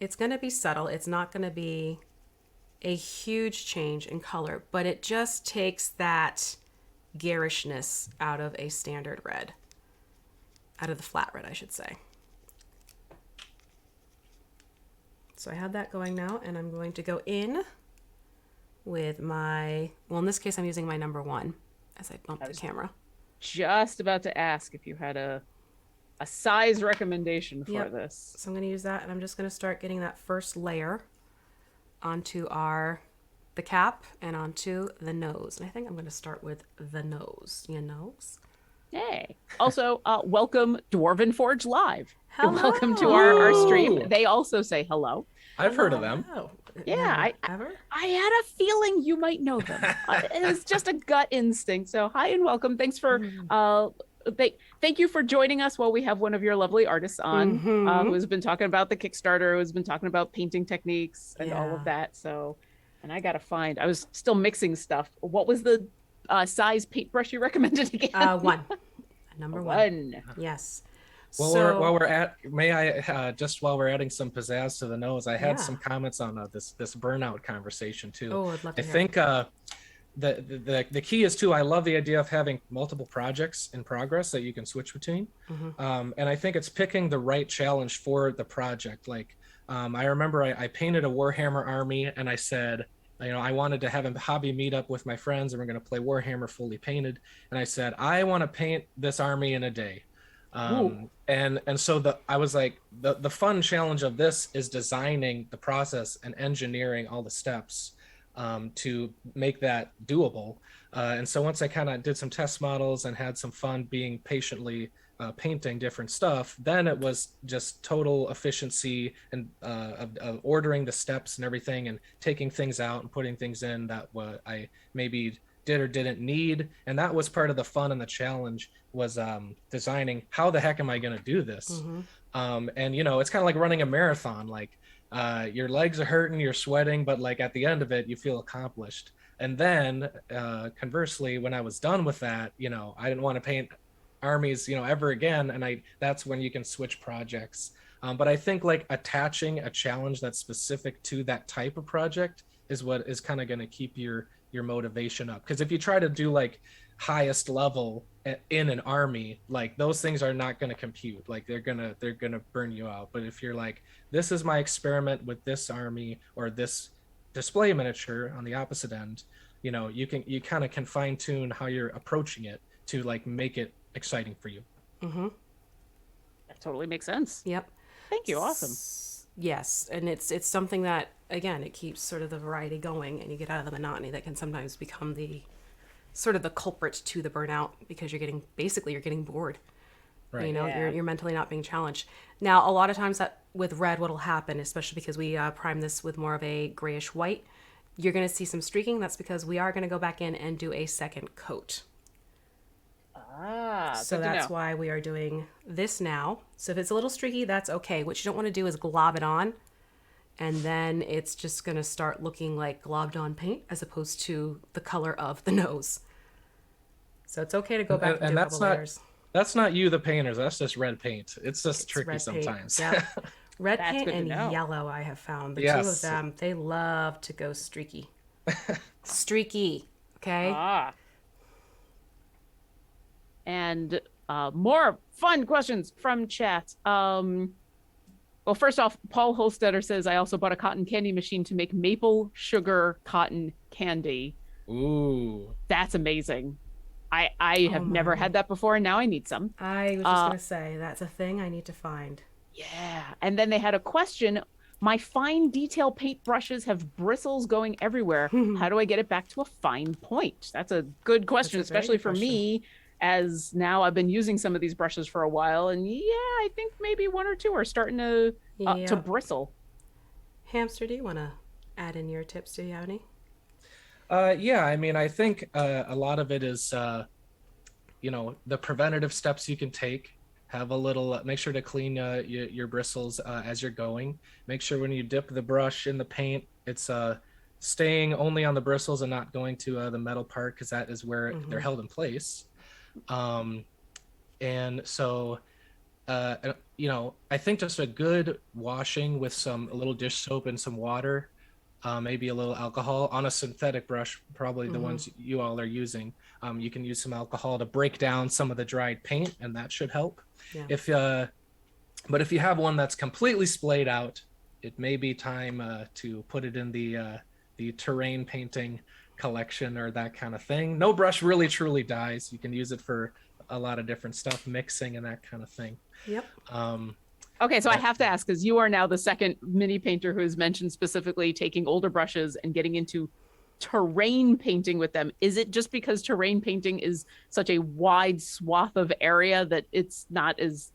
It's going to be subtle. It's not going to be a huge change in color, but it just takes that garishness out of a standard red, out of the flat red, I should say. So I have that going now, and I'm going to go in with my, well, in this case, I'm using my number 1 as I bump the camera. Just about to ask if you had a size recommendation for this. So I'm going to use that, and I'm just going to start getting that first layer onto the cap and onto the nose. And I think I'm going to start with the nose. Your nose. Hey. Also, welcome Dwarven Forge Live. Hello. Welcome to our stream. They also say hello. I've heard of them. Yeah, I had a feeling you might know them. It was just a gut instinct. So hi and welcome. Thanks for thank you for joining us while we have one of your lovely artists on who has been talking about the Kickstarter, who has been talking about painting techniques and all of that. So, and I gotta find, I was still mixing stuff. What was the size paintbrush you recommended again? 1. Number 1. Yes. Well, while we're at, may I just while we're adding some pizzazz to the nose, I had some comments on this burnout conversation too. Oh, I'd love to I think the key is too, I love the idea of having multiple projects in progress that you can switch between. And I think it's picking the right challenge for the project. Like I remember I painted a Warhammer army, and I said, you know, I wanted to have a hobby meetup with my friends, and we're going to play Warhammer fully painted. And I said, I want to paint this army in a day. And so I was like, the fun challenge of this is designing the process and engineering all the steps to make that doable. And so once I kind of did some test models and had some fun being patiently painting different stuff, then it was just total efficiency and of ordering the steps and everything, and taking things out and putting things in that what I maybe did or didn't need. And that was part of the fun and the challenge, was designing how the heck am I going to do this. And you know, it's kind of like running a marathon. Like your legs are hurting, you're sweating, but like at the end of it you feel accomplished. And then conversely, when I was done with that, you know, I didn't want to paint armies, you know, ever again. And that's when you can switch projects. But I think like attaching a challenge that's specific to that type of project is what is kind of going to keep your motivation up. Because if you try to do like highest level in an army, like those things are not going to compute. Like they're gonna burn you out. But if you're like, this is my experiment with this army or this display miniature on the opposite end, you know, you kind of can fine tune how you're approaching it to like make it exciting for you. Mm-hmm. That totally makes sense. Yep. Thank you. Awesome. Yes, and it's something that, again, it keeps sort of the variety going, and you get out of the monotony that can sometimes become the sort of the culprit to the burnout, because you're getting bored. Right. You know, Yeah. you're mentally not being challenged. Now, a lot of times that with red, what'll happen, especially because we prime this with more of a grayish white, you're going to see some streaking. That's because we are going to go back in and do a second coat. So that's why we are doing this now. So if it's a little streaky, that's okay. What you don't want to do is glob it on, and then it's just going to start looking like globbed on paint as opposed to the color of the nose. So it's okay to go back and do a couple layers. That's not you, the painters. That's just red paint. It's just tricky red paint. sometimes. Yep. Red That's paint good to and know. yellow, I have found. The two Yes. of them, they love to go streaky. Streaky, okay? And more fun questions from chat. Well, first off, Paul Holstetter says, I also bought a cotton candy machine to make maple sugar cotton candy. Ooh. That's amazing. I have never had that before, and now I need some. I was just going to say, that's a thing I need to find. Yeah. And then they had a question. My fine detail paint brushes have bristles going everywhere. How do I get it back to a fine point? That's a good question, That's a very especially good for question. me, as now I've been using some of these brushes for a while. And yeah, I think maybe one or two are starting to bristle. Hamster, do you want to add in your tips? Do you have any? Yeah, I mean, I think a lot of it is, you know, the preventative steps you can take. Have a little, make sure to clean your bristles as you're going. Make sure when you dip the brush in the paint, it's staying only on the bristles and not going to the metal part, because that is where they're held in place. And so, you know, I think just a good washing with a little dish soap and some water, maybe a little alcohol on a synthetic brush, probably the ones you all are using. You can use some alcohol to break down some of the dried paint, and that should help. Yeah. But if you have one that's completely splayed out, it may be time to put it in the terrain painting collection or that kind of thing. No brush really truly dies. You can use it for a lot of different stuff, mixing and that kind of thing. Yep. Okay, so I have to ask, because you are now the second mini painter who has mentioned specifically taking older brushes and getting into terrain painting with them. Is it just because terrain painting is such a wide swath of area that it's not as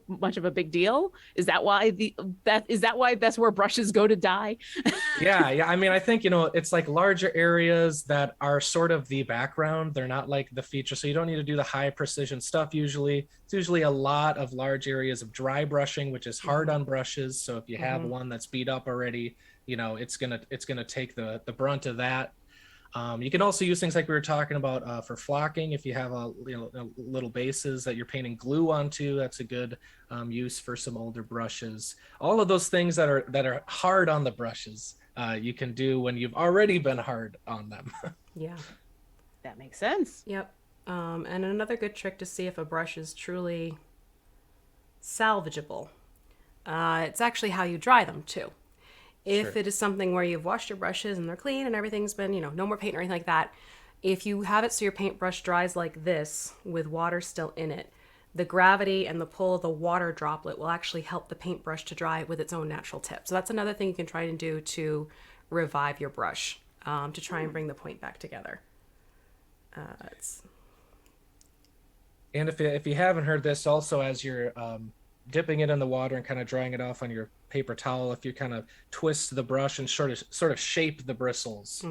much of a big deal? Is that why that's where brushes go to die? Yeah. I mean, I think, you know, it's like larger areas that are sort of the background. They're not like the feature. So you don't need to do the high precision stuff usually. It's usually a lot of large areas of dry brushing, which is hard on brushes. So if you have one that's beat up already, you know, it's gonna take the brunt of that. You can also use things like we were talking about for flocking. If you have little bases that you're painting glue onto, that's a good use for some older brushes. All of those things that are hard on the brushes, you can do when you've already been hard on them. Yeah. That makes sense. Yep. And another good trick to see if a brush is truly salvageable, it's actually how you dry them too. If it is something where you've washed your brushes and they're clean and everything's been, you know, no more paint or anything like that, if you have it so your paintbrush dries like this with water still in it, the gravity and the pull of the water droplet will actually help the paintbrush to dry with its own natural tip. So that's another thing you can try and do to revive your brush, to try and bring the point back together. And if you haven't heard this, also as you're dipping it in the water and kind of drying it off on your paper towel, if you kind of twist the brush and sort of shape the bristles,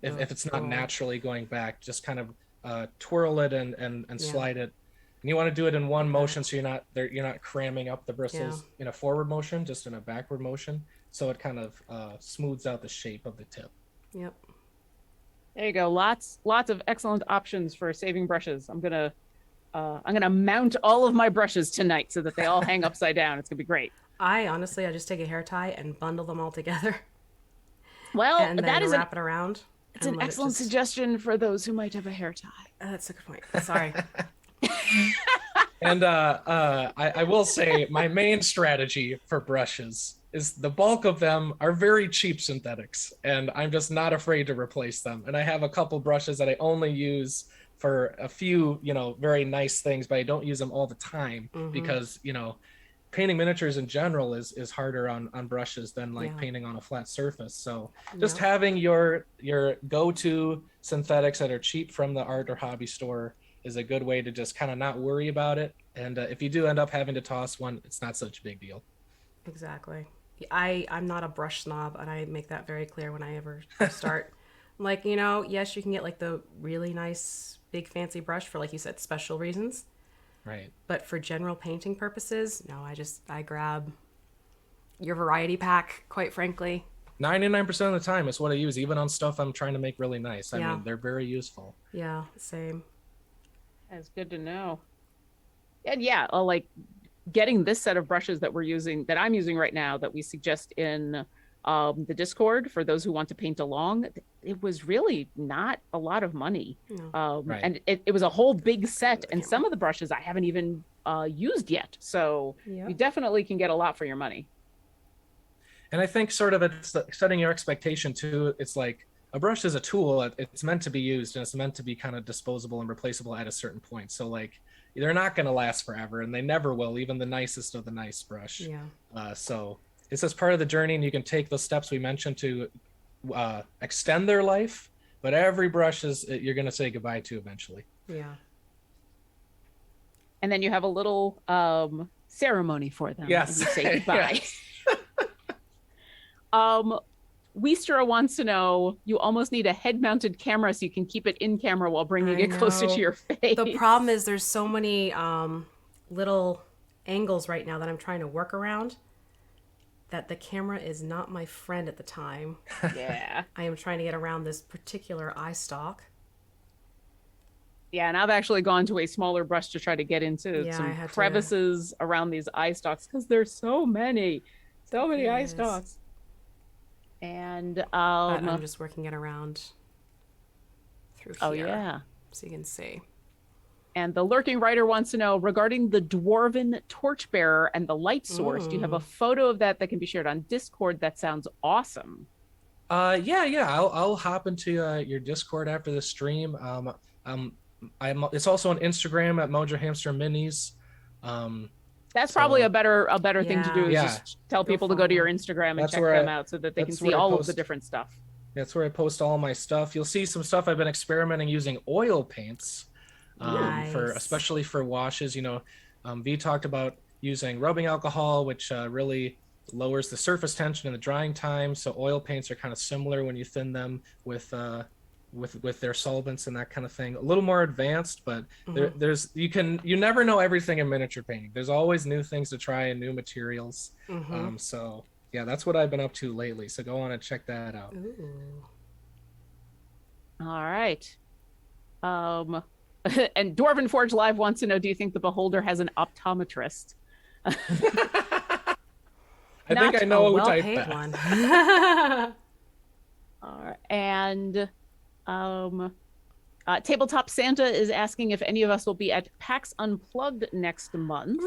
if it's not naturally going back, just kind of twirl it and slide it. And you want to do it in one motion, so you're not cramming up the bristles in a forward motion, just in a backward motion, so it kind of smooths out the shape of the tip. Yep. There you go. Lots of excellent options for saving brushes. I'm gonna mount all of my brushes tonight so that they all hang upside down. It's gonna be great. I just take a hair tie and bundle them all together. Well, and then that is wrap it around. It's an excellent suggestion for those who might have a hair tie. That's a good point. Sorry. And I will say my main strategy for brushes is the bulk of them are very cheap synthetics, and I'm just not afraid to replace them. And I have a couple brushes that I only use for a few, very nice things, but I don't use them all the time because, painting miniatures in general is harder on brushes than like painting on a flat surface. So just having your go-to synthetics that are cheap from the art or hobby store is a good way to just kind of not worry about it. And if you do end up having to toss one, it's not such a big deal. Exactly. I'm not a brush snob, and I make that very clear when I ever start. Like, yes, you can get like the really nice big fancy brush for, like you said, special reasons. Right. But for general painting purposes, no, I grab your variety pack, quite frankly. 99% of the time, it's what I use, even on stuff I'm trying to make really nice. I Yeah. mean, they're very useful. Yeah, same. That's good to know. And yeah, like getting this set of brushes that I'm using right now, that we suggest in the Discord for those who want to paint along, it was really not a lot of money. No. Right. And it was a whole big set, and some of the brushes I haven't even used yet. So you definitely can get a lot for your money. And I think sort of it's setting your expectation too. It's like a brush is a tool. It's meant to be used, and it's meant to be kind of disposable and replaceable at a certain point. So like they're not going to last forever, and they never will, even the nicest of the nice brush. Yeah. So it's just part of the journey, and you can take those steps we mentioned to extend their life. But every brush you're going to say goodbye to eventually. Yeah. And then you have a little ceremony for them. Yes. And you say goodbye. Yes. Weistra wants to know, you almost need a head-mounted camera so you can keep it in camera while bringing it closer to your face. The problem is there's so many little angles right now that I'm trying to work around that the camera is not my friend at the time. Yeah. I am trying to get around this particular eye stalk. Yeah, and I've actually gone to a smaller brush to try to get into some crevices around these eye stalks because there's so many eye stalks. And I'm just working it around through here. Oh yeah, so you can see. And the lurking writer wants to know regarding the Dwarven Torchbearer and the light source. Do you have a photo of that can be shared on Discord? That sounds awesome. Yeah. I'll hop into your Discord after the stream. It's also on Instagram at Mojo Hamster Minis. That's probably a better thing to do is just tell people to go to your Instagram and check them out so that they can see all of the different stuff. That's where I post all my stuff. You'll see some stuff I've been experimenting using oil paints especially for washes. V talked about using rubbing alcohol, which really lowers the surface tension and the drying time. So oil paints are kind of similar when you thin them with their solvents and that kind of thing. A little more advanced, but you never know everything in miniature painting. There's always new things to try and new materials. So yeah, that's what I've been up to lately. So go on and check that out. Ooh. All right. And Dwarven Forge Live wants to know, do you think the Beholder has an optometrist? I think I know who typed that. One. All right. And Tabletop Santa is asking if any of us will be at PAX Unplugged next month.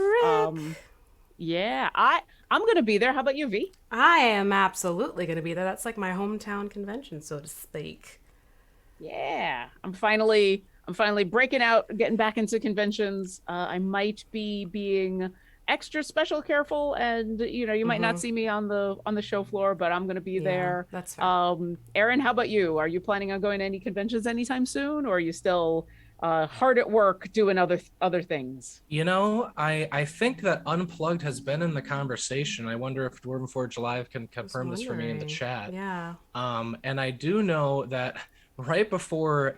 Yeah, I'm going to be there. How about you, V? I am absolutely going to be there. That's like my hometown convention, so to speak. Yeah, I'm finally breaking out, getting back into conventions. I might be being extra special careful, and you might not see me on the show floor, but I'm going to be there. That's fair. Erin, how about you? Are you planning on going to any conventions anytime soon, or are you still hard at work doing other things? I think that Unplugged has been in the conversation. I wonder if Dwarven Forge Live can confirm this for me in the chat. Yeah. And I do know that right before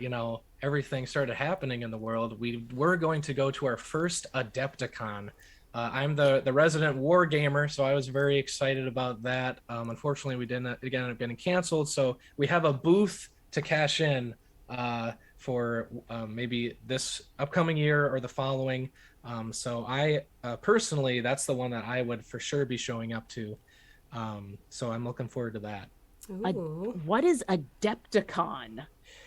everything started happening in the world, we were going to go to our first Adepticon. I'm the resident war gamer, so I was very excited about that. Unfortunately, we didn't end up getting canceled, so we have a booth to cash in for maybe this upcoming year or the following. So I personally, that's the one that I would for sure be showing up to. So I'm looking forward to that. Ooh. What is Adepticon?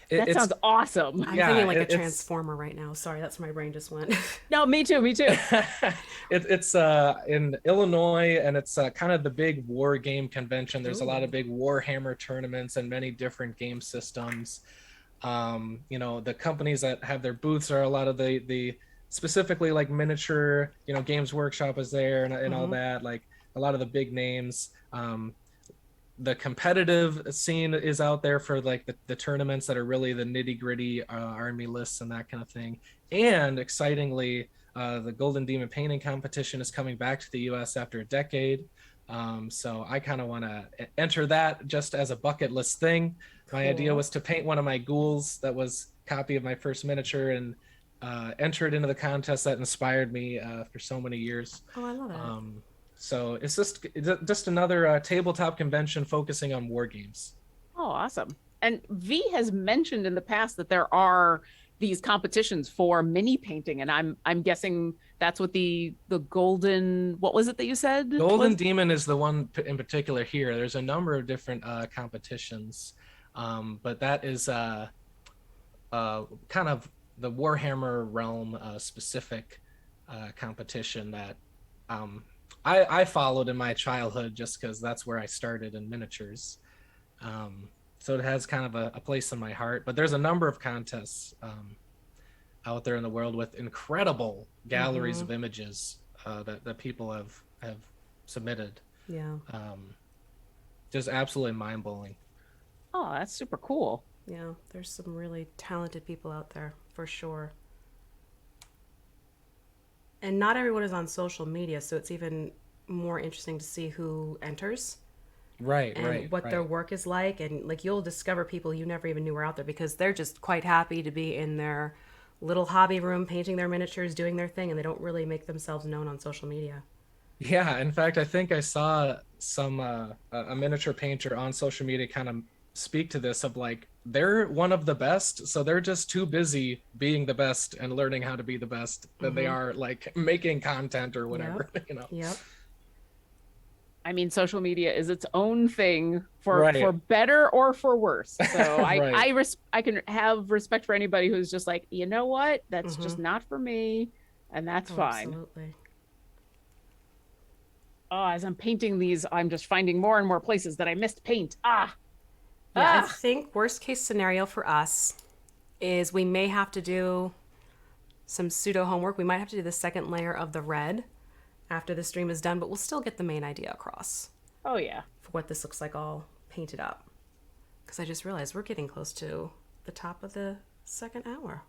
It- That sounds awesome. I'm Yeah, thinking like a it's- transformer right now. Sorry, that's where my brain just went. No, me too. it's in Illinois, and it's kind of the big war game convention. There's a lot of big Warhammer tournaments and many different game systems. You know, the companies that have their booths are a lot of the specifically like miniature, you know, Games Workshop is there, and all that, like a lot of the big names. The competitive scene is out there for like the tournaments that are really the nitty gritty army lists and that kind of thing. And excitingly, the Golden Demon painting competition is coming back to the US after a decade. So I kind of want to enter that just as a bucket list thing. My idea was to paint one of my ghouls that was a copy of my first miniature, and enter it into the contest that inspired me for so many years. Oh, I love it. So it's just another tabletop convention focusing on war games. Oh, awesome. And V has mentioned in the past that there are these competitions for mini painting, and I'm guessing that's what the golden, what was it that you said? Golden Demon is the one in particular here. There's a number of different competitions, but that is kind of the Warhammer realm specific competition that I followed in my childhood, just because that's where I started in miniatures. So it has kind of a place in my heart. But there's a number of contests out there in the world with incredible galleries of images that people have submitted. Yeah. Just absolutely mind-blowing. Oh, that's super cool. Yeah, there's some really talented people out there for sure. And not everyone is on social media, so it's even more interesting to see who enters and what their work is like. And like, you'll discover people you never even knew were out there because they're just quite happy to be in their little hobby room painting their miniatures, doing their thing, and they don't really make themselves known on social media. Yeah, in fact, I think I saw some a miniature painter on social media kind of speak to this, of like, they're one of the best, so they're just too busy being the best and learning how to be the best than they are like making content or whatever. You know. Yep. I mean, social media is its own thing for better or for worse. So I can have respect for anybody who's just like, you know what, that's just not for me, and that's fine. Absolutely. Oh, as I'm painting these, I'm just finding more and more places that I missed paint. Yeah, I think worst case scenario for us is we may have to do some pseudo homework. We might have to do the second layer of the red after the stream is done, but we'll still get the main idea across Oh, yeah. for what this looks like all painted up. Because I just realized we're getting close to the top of the second hour.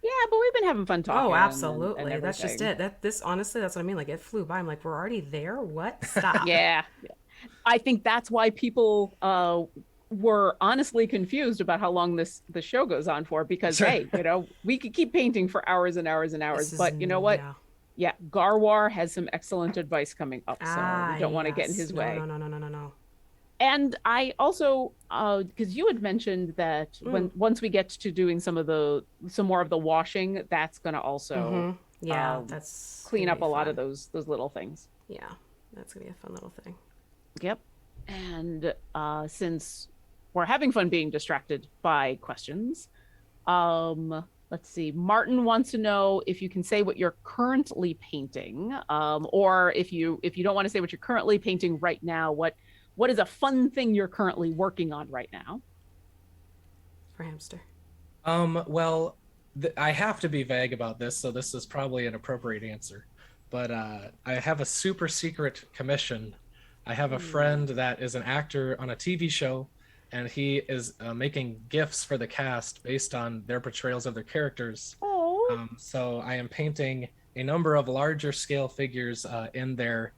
Yeah, but we've been having fun talking. Oh, absolutely. And That's just everything. it. Honestly, that's what I mean. Like, it flew by. I'm like, we're already there? What? Stop. Yeah. I think that's why people were honestly confused about how long the show goes on for, because hey, you know, we could keep painting for hours and hours and hours, but you know what? Yeah, Garwar has some excellent advice coming up, so we don't want to get in his way. No. And I also, because you had mentioned that once we get to doing some more of the washing, that's going to also that's clean up a lot of those little things. Yeah, that's gonna be a fun little thing. Yep. And since we're having fun being distracted by questions, let's see. Martin wants to know if you can say what you're currently painting, or if you don't want to say what you're currently painting right now, what is a fun thing you're currently working on right now? For Hamster. Well, I have to be vague about this, so this is probably an appropriate answer. But I have a super secret commission. I have a friend that is an actor on a TV show, and he is making GIFs for the cast based on their portrayals of their characters. Oh. So I am painting a number of larger scale figures in their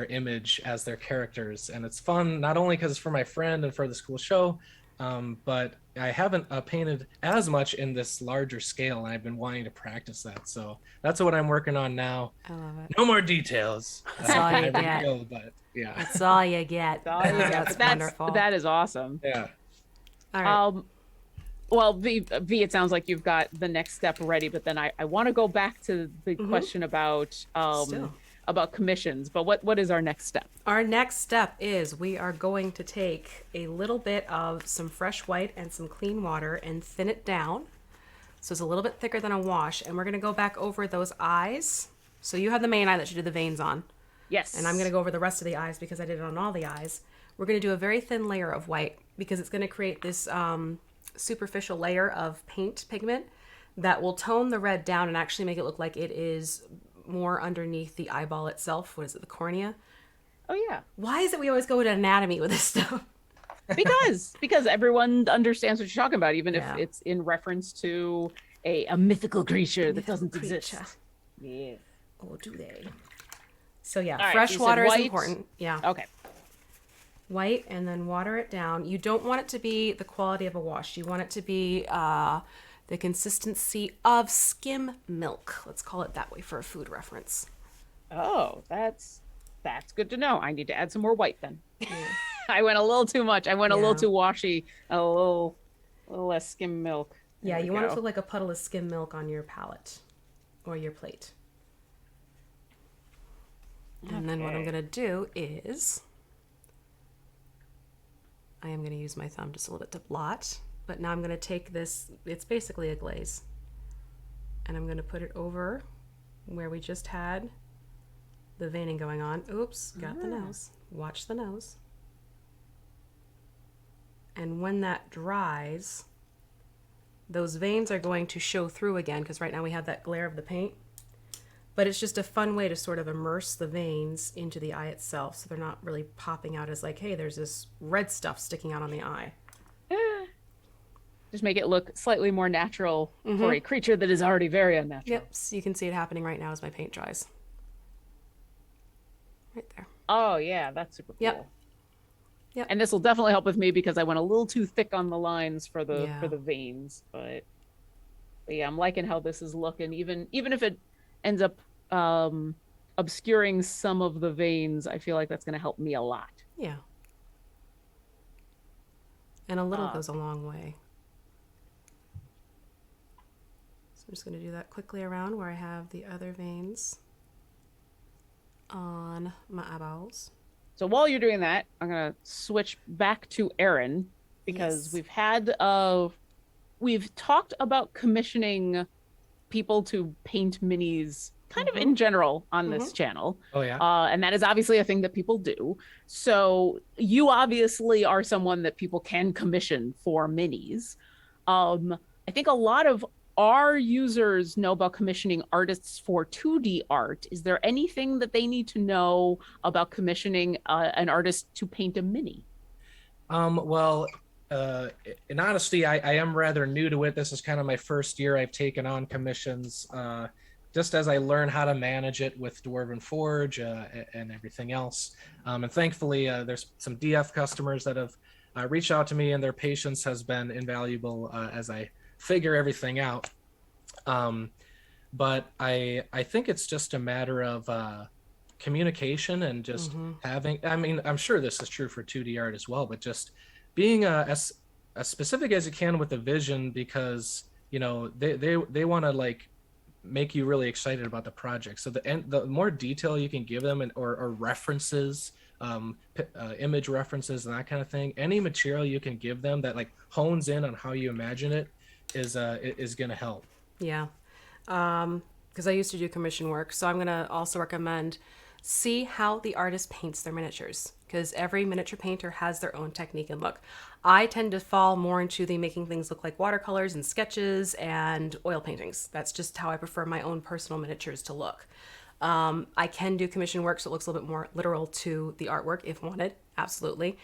image as their characters, and it's fun not only because it's for my friend and for this cool show, but I haven't painted as much in this larger scale, and I've been wanting to practice that. So that's what I'm working on now. I love it. No more details. That's all you get. Revealed, but yeah. That's all you get. That's wonderful. That is awesome. Yeah. All right. Well, V, it sounds like you've got the next step ready, but then I want to go back to the question about about commissions, but what is our next step? Our next step is we are going to take a little bit of some fresh white and some clean water and thin it down. So it's a little bit thicker than a wash. And we're going to go back over those eyes. So you have the main eye that you did the veins on. Yes. And I'm going to go over the rest of the eyes because I did it on all the eyes. We're going to do a very thin layer of white because it's going to create this superficial layer of paint pigment that will tone the red down and actually make it look like it is more underneath the eyeball itself. What is it, the cornea? Oh, yeah. Why is it we always go to anatomy with this stuff? Because everyone understands what you're talking about, even Yeah. if it's in reference to a mythical creature that doesn't exist. Yeah. Oh, do they? So yeah, All right, fresh you said water is white. important. Yeah. Okay. White, and then water it down. You don't want it to be the quality of a wash. You want it to be the consistency of skim milk. Let's call it that way for a food reference. Oh, that's good to know. I need to add some more white then. I went a little too much. I went a little Yeah. too washy. A little less skim milk. There Yeah, we you want it go. to look like a puddle of skim milk on your palette or your plate. And then what I'm Okay. going to do is I am going to use my thumb just a little bit to blot. But now I'm going to take this, it's basically a glaze, and I'm going to put it over where we just had the veining going on. Oops, got the nose. Watch the nose. And when that dries, those veins are going to show through again because right now we have that glare of the paint. But it's just a fun way to sort of immerse the veins into the eye itself so they're not really popping out as like, hey, there's this red stuff sticking out on the eye. Just make it look slightly more natural for a creature that is already very unnatural. Yep, so you can see it happening right now as my paint dries. Right there. Oh yeah, that's super cool. Yep. Yep. And this will definitely help with me because I went a little too thick on the lines for the Yeah. veins. But yeah, I'm liking how this is looking. Even if it ends up obscuring some of the veins, I feel like that's going to help me a lot. Yeah. And a little Ah. goes a long way. So I'm just going to do that quickly around where I have the other veins on my eyeballs. So while you're doing that, I'm gonna switch back to Erin because Yes. we've talked about commissioning people to paint minis kind of in general on this channel. Oh yeah. And that is obviously a thing that people do. So you obviously are someone that people can commission for minis. I think a lot of our users know about commissioning artists for 2D art. Is there anything that they need to know about commissioning an artist to paint a mini? Well, in honesty, I am rather new to it. This is kind of my first year I've taken on commissions. Just as I learn how to manage it with Dwarven Forge and everything else. And thankfully, there's some DF customers that have reached out to me, and their patience has been invaluable as I figure everything out. But I think it's just a matter of communication and just having, I mean, I'm sure this is true for 2D art as well, but just being as specific as you can with the vision, because, you know, they want to like make you really excited about the project. So the more detail you can give them, and or references, image references and that kind of thing, any material you can give them that like hones in on how you imagine it is going to help. Yeah. Because I used to do commission work, so I'm going to also recommend see how the artist paints their miniatures, because every miniature painter has their own technique and look. I tend to fall more into the making things look like watercolors and sketches and oil paintings. That's just how I prefer my own personal miniatures to look. I can do commission work so it looks a little bit more literal to the artwork if wanted, absolutely.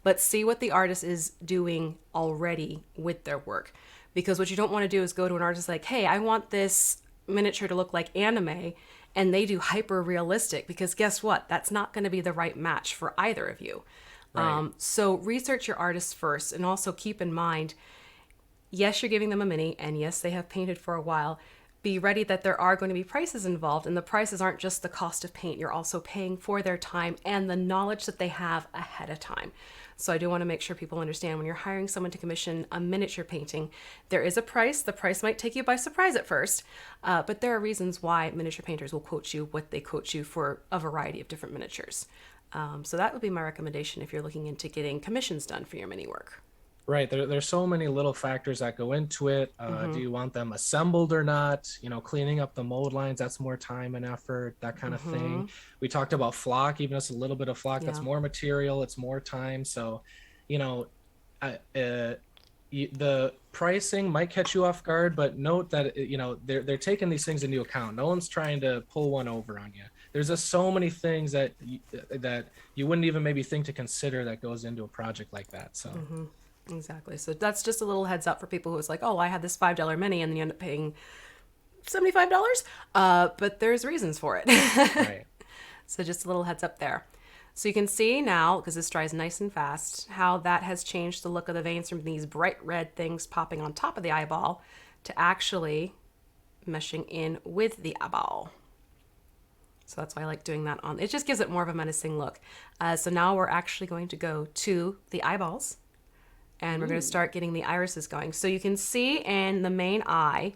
But see what the artist is doing already with their work. Because what you don't want to do is go to an artist like, hey, I want this miniature to look like anime, and they do hyper realistic, because guess what? That's not going to be the right match for either of you. Right. So research your artists first, and also keep in mind, yes, you're giving them a mini, and yes, they have painted for a while. Be ready that there are going to be prices involved, and the prices aren't just the cost of paint. You're also paying for their time and the knowledge that they have ahead of time. So I do want to make sure people understand when you're hiring someone to commission a miniature painting, there is a price. The price might take you by surprise at first, but there are reasons why miniature painters will quote you what they quote you for a variety of different miniatures. So that would be my recommendation if you're looking into getting commissions done for your mini work. Right. There's so many little factors that go into it. Do you want them assembled or not? Cleaning up the mold lines, that's more time and effort, that kind of thing. We talked about flock, even just a little bit of flock, that's more material, it's more time. So, the pricing might catch you off guard, but note that, they're taking these things into account. No one's trying to pull one over on you. There's just so many things that you wouldn't even maybe think to consider that goes into a project like that. So. Exactly. So that's just a little heads up for people who's like, oh, I had this $5 mini and then you end up paying $75. But there's reasons for it. Right. So just a little heads up there. So you can see now, because this dries nice and fast, how that has changed the look of the veins from these bright red things popping on top of the eyeball to actually meshing in with the eyeball. So that's why I like doing that on. It just gives it more of a menacing look. So now we're actually going to go to the eyeballs. And we're going to start getting the irises going. So you can see in the main eye,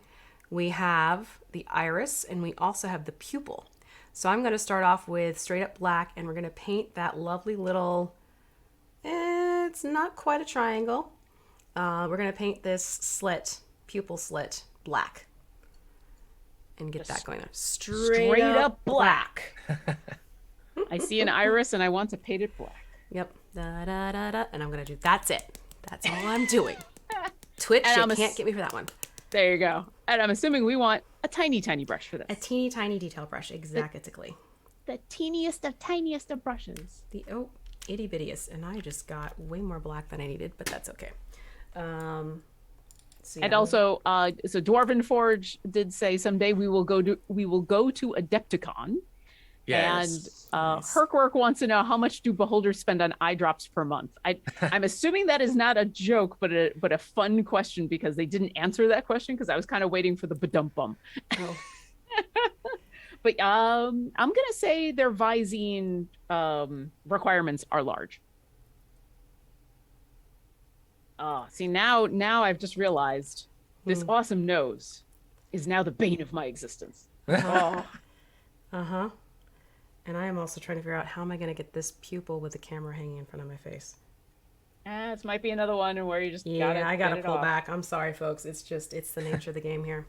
we have the iris and we also have the pupil. So I'm going to start off with straight up black and we're going to paint that lovely little, it's not quite a triangle. We're going to paint this slit, pupil slit, black. And get that going. Straight up black. I see an iris and I want to paint it black. Yep. Da, da, da, da. And I'm going to do, that's it. That's all I'm doing. Twitch, and you can't get me for that one. There you go. And I'm assuming we want a tiny, tiny brush for this. A teeny tiny detail brush, exactly. The teeniest of tiniest of brushes. The itty bittiest. And I just got way more black than I needed, but that's okay. So also, so Dwarven Forge did say someday we will go to Adepticon. Yes. And Nice. Herkwork wants to know how much do beholders spend on eye drops per month. I'm assuming that is not a joke, but a fun question because they didn't answer that question because I was kind of waiting for the badump bum. Oh. But I'm gonna say their Visine requirements are large. See now I've just realized this awesome nose is now the bane of my existence. Uh-huh. And I am also trying to figure out how am I going to get this pupil with the camera hanging in front of my face. This might be another one where you just I gotta pull back. I'm sorry, folks. It's the nature of the game here.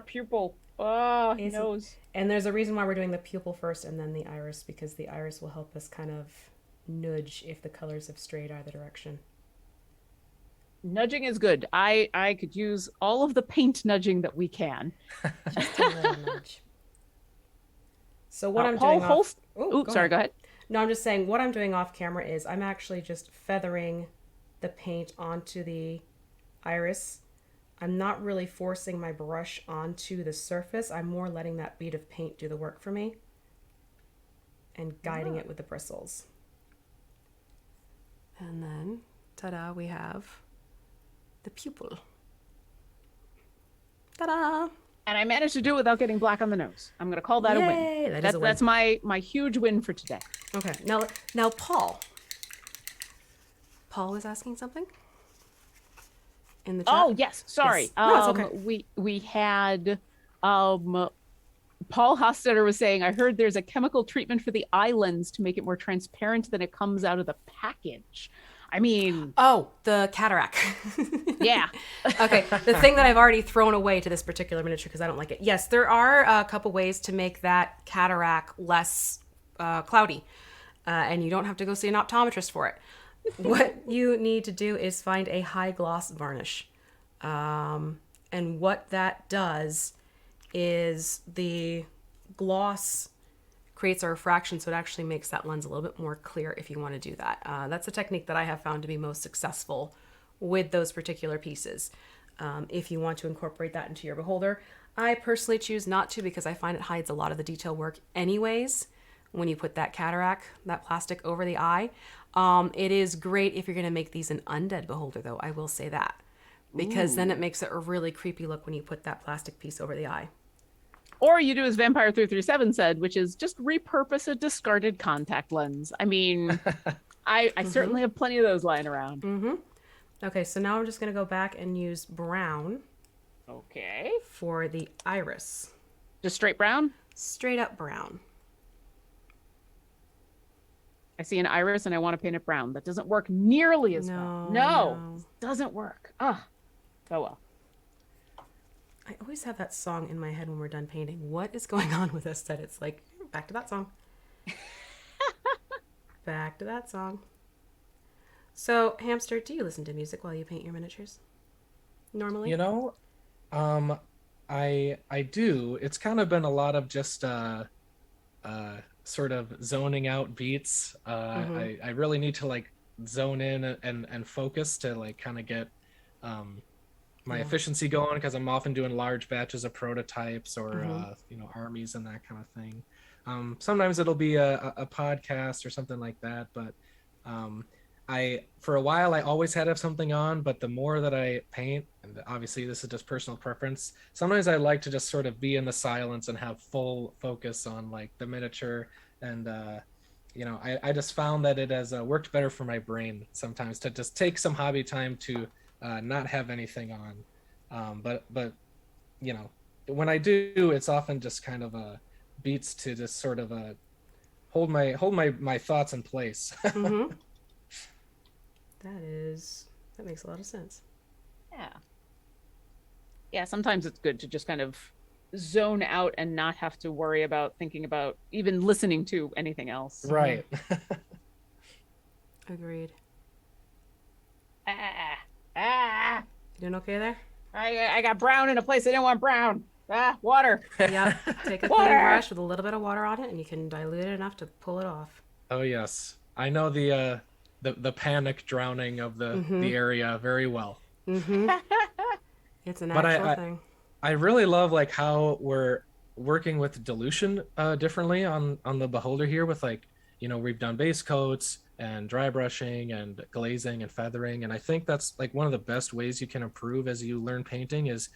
Pupil. Nose. And there's a reason why we're doing the pupil first and then the iris, because the iris will help us kind of nudge if the colors have strayed either direction. Nudging is good. I could use all of the paint nudging that we can. Just a little nudge. So what I'm Paul doing Holst. Go Go ahead. No, I'm just saying what I'm doing off camera is I'm actually just feathering the paint onto the iris. I'm not really forcing my brush onto the surface. I'm more letting that bead of paint do the work for me and guiding it with the bristles. And then, ta-da, we have the pupil. Ta-da! And I managed to do it without getting black on the nose. I'm going to call that a win. Is a win. That's my huge win for today. Okay. Now Paul. Paul was asking something in the chat. Oh, yes. Sorry. Yes. No, it's okay. We had Paul Hostetter was saying, I heard there's a chemical treatment for the eye lens to make it more transparent than it comes out of the package. I mean... Oh, the cataract. Yeah. Okay, the thing that I've already thrown away to this particular miniature because I don't like it. Yes, there are a couple ways to make that cataract less cloudy. And you don't have to go see an optometrist for it. What you need to do is find a high gloss varnish. And what that does is the gloss creates a refraction, so it actually makes that lens a little bit more clear if you want to do that. That's a technique that I have found to be most successful with those particular pieces. If you want to incorporate that into your beholder, I personally choose not to because I find it hides a lot of the detail work anyways when you put that cataract, that plastic over the eye. It is great if you're going to make these an undead beholder, though, I will say that. Because then it makes it a really creepy look when you put that plastic piece over the eye. Or you do as Vampire 337 said, which is just repurpose a discarded contact lens. I mean, I certainly have plenty of those lying around. Okay, so now I'm just going to go back and use brown Okay. for the iris. Just straight brown? Straight up brown. I see an iris and I want to paint it brown. That doesn't work nearly as well. No, doesn't work. Oh well. I always have that song in my head when we're done painting. What is going on with us that it's like, back to that song. Back to that song. So, Hamster, do you listen to music while you paint your miniatures? Normally? You know, I do. It's kind of been a lot of just sort of zoning out beats. I really need to like zone in and focus to like kind of get my efficiency going, because I'm often doing large batches of prototypes or armies and that kind of thing. Sometimes it'll be a podcast or something like that, but for a while I always had to have something on, but the more that I paint, and obviously this is just personal preference, sometimes I like to just sort of be in the silence and have full focus on like the miniature. And I just found that it has worked better for my brain sometimes to just take some hobby time to not have anything on. But when I do, it's often just kind of beats to just sort of hold my thoughts in place. That makes a lot of sense. Yeah, sometimes it's good to just kind of zone out and not have to worry about thinking about even listening to anything else. Right. Agreed. You doing okay there? I got brown in a place I didn't want brown. Water. Yeah. Take a clean brush with a little bit of water on it, and you can dilute it enough to pull it off. Oh yes, I know the panic drowning of the area very well. It's an actual thing. I really love like how we're working with dilution differently on the beholder here, with like, we've done base coats and dry brushing and glazing and feathering, and I think that's like one of the best ways you can improve as you learn painting is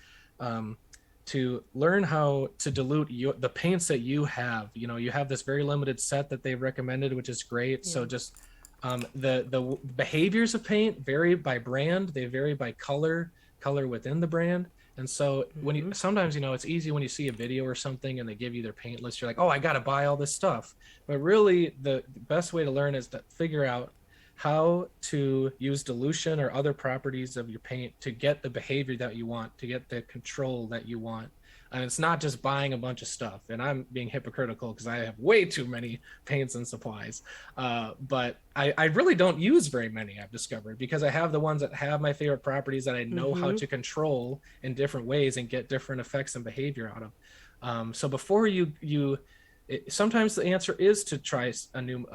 to learn how to dilute the paints that you have. You have this very limited set that they've recommended, which is great. Yeah. So just the behaviors of paint vary by brand, they vary by color within the brand. And so when you sometimes, it's easy when you see a video or something and they give you their paint list, you're like, oh, I got to buy all this stuff. But really the best way to learn is to figure out how to use dilution or other properties of your paint to get the behavior that you want, to get the control that you want. And it's not just buying a bunch of stuff. And I'm being hypocritical because I have way too many paints and supplies. But I really don't use very many, I've discovered, because I have the ones that have my favorite properties that I know how to control in different ways and get different effects and behavior out of. So before sometimes the answer is to try a new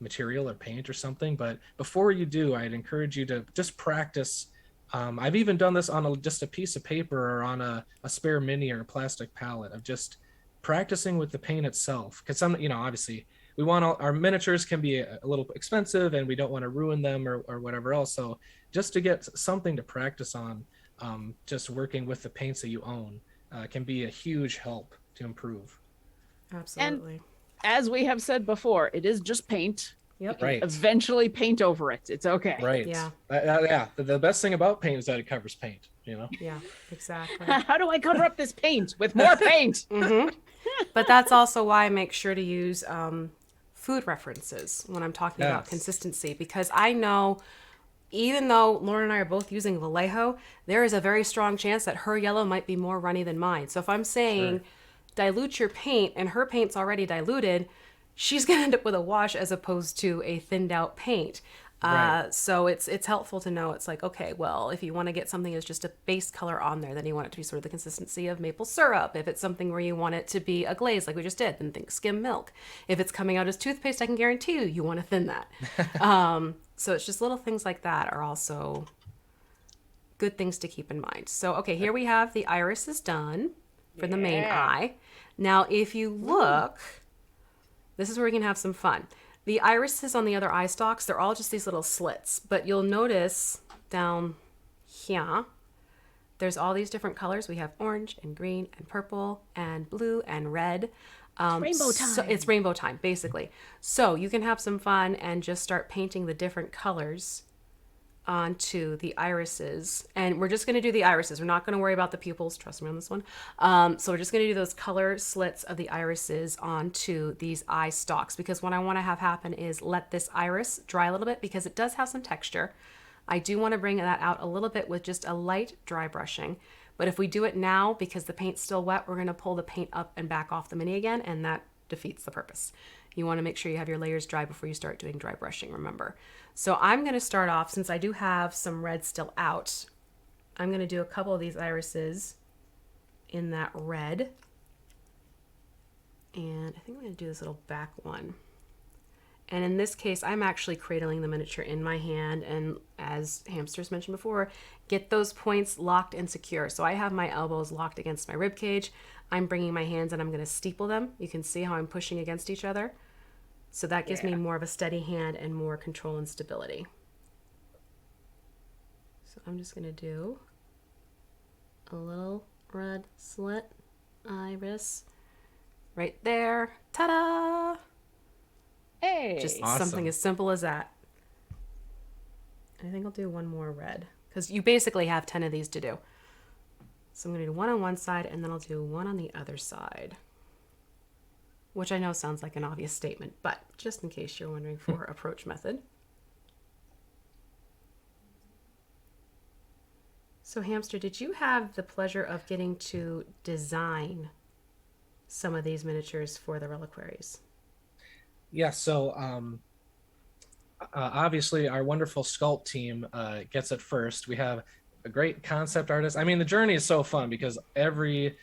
material or paint or something. But before you do, I'd encourage you to just practice. I've even done this on just a piece of paper or on a spare mini or a plastic palette of just practicing with the paint itself. Because obviously we want our miniatures can be a little expensive and we don't want to ruin them or whatever else. So just to get something to practice on, just working with the paints that you own can be a huge help to improve. Absolutely. And as we have said before, it is just paint. Yep. Right. Eventually paint over it. It's okay. Right. Yeah. Yeah. The best thing about paint is that it covers paint, Yeah, exactly. How do I cover up this paint with more paint? But that's also why I make sure to use food references when I'm talking about consistency, because I know even though Lauren and I are both using Vallejo, there is a very strong chance that her yellow might be more runny than mine. So if I'm saying dilute your paint and her paint's already diluted, she's going to end up with a wash as opposed to a thinned out paint. Right. So it's helpful to know. It's like, okay, well, if you want to get something that's just a base color on there, then you want it to be sort of the consistency of maple syrup. If it's something where you want it to be a glaze like we just did, then think skim milk. If it's coming out as toothpaste, I can guarantee you want to thin that. So it's just little things like that are also good things to keep in mind. So, okay, here we have the iris is done for the main eye. Now, if you look, this is where we can have some fun. The irises on the other eye stalks, they're all just these little slits. But you'll notice down here, there's all these different colors. We have orange and green and purple and blue and red. Rainbow So time. it's rainbow time, basically. So you can have some fun and just start painting the different colors onto the irises. And we're just going to do the irises. We're not going to worry about the pupils. Trust me on this one. So we're just going to do those color slits of the irises onto these eye stalks, because what I want to have happen is let this iris dry a little bit, because it does have some texture. I do want to bring that out a little bit with just a light dry brushing. But if we do it now, because the paint's still wet, we're going to pull the paint up and back off the mini again, and that defeats the purpose. You want to make sure you have your layers dry before you start doing dry brushing, remember. So I'm going to start off, since I do have some red still out, I'm going to do a couple of these irises in that red. And I think I'm going to do this little back one. And in this case, I'm actually cradling the miniature in my hand, and as Hamsters mentioned before, get those points locked and secure. So I have my elbows locked against my rib cage. I'm bringing my hands and I'm going to steeple them. You can see how I'm pushing against each other. So that gives me more of a steady hand and more control and stability. So I'm just going to do a little red slit iris right there. Ta-da! Hey. Just Awesome. something as simple as that. I think I'll do one more red, because you basically have 10 of these to do. So I'm going to do one on one side, and then I'll do one on the other side. Which I know sounds like an obvious statement, but just in case you're wondering for approach method. So Hamster, did you have the pleasure of getting to design some of these miniatures for the reliquaries? Yeah, so obviously our wonderful sculpt team gets it first. We have a great concept artist. I mean, the journey is so fun because every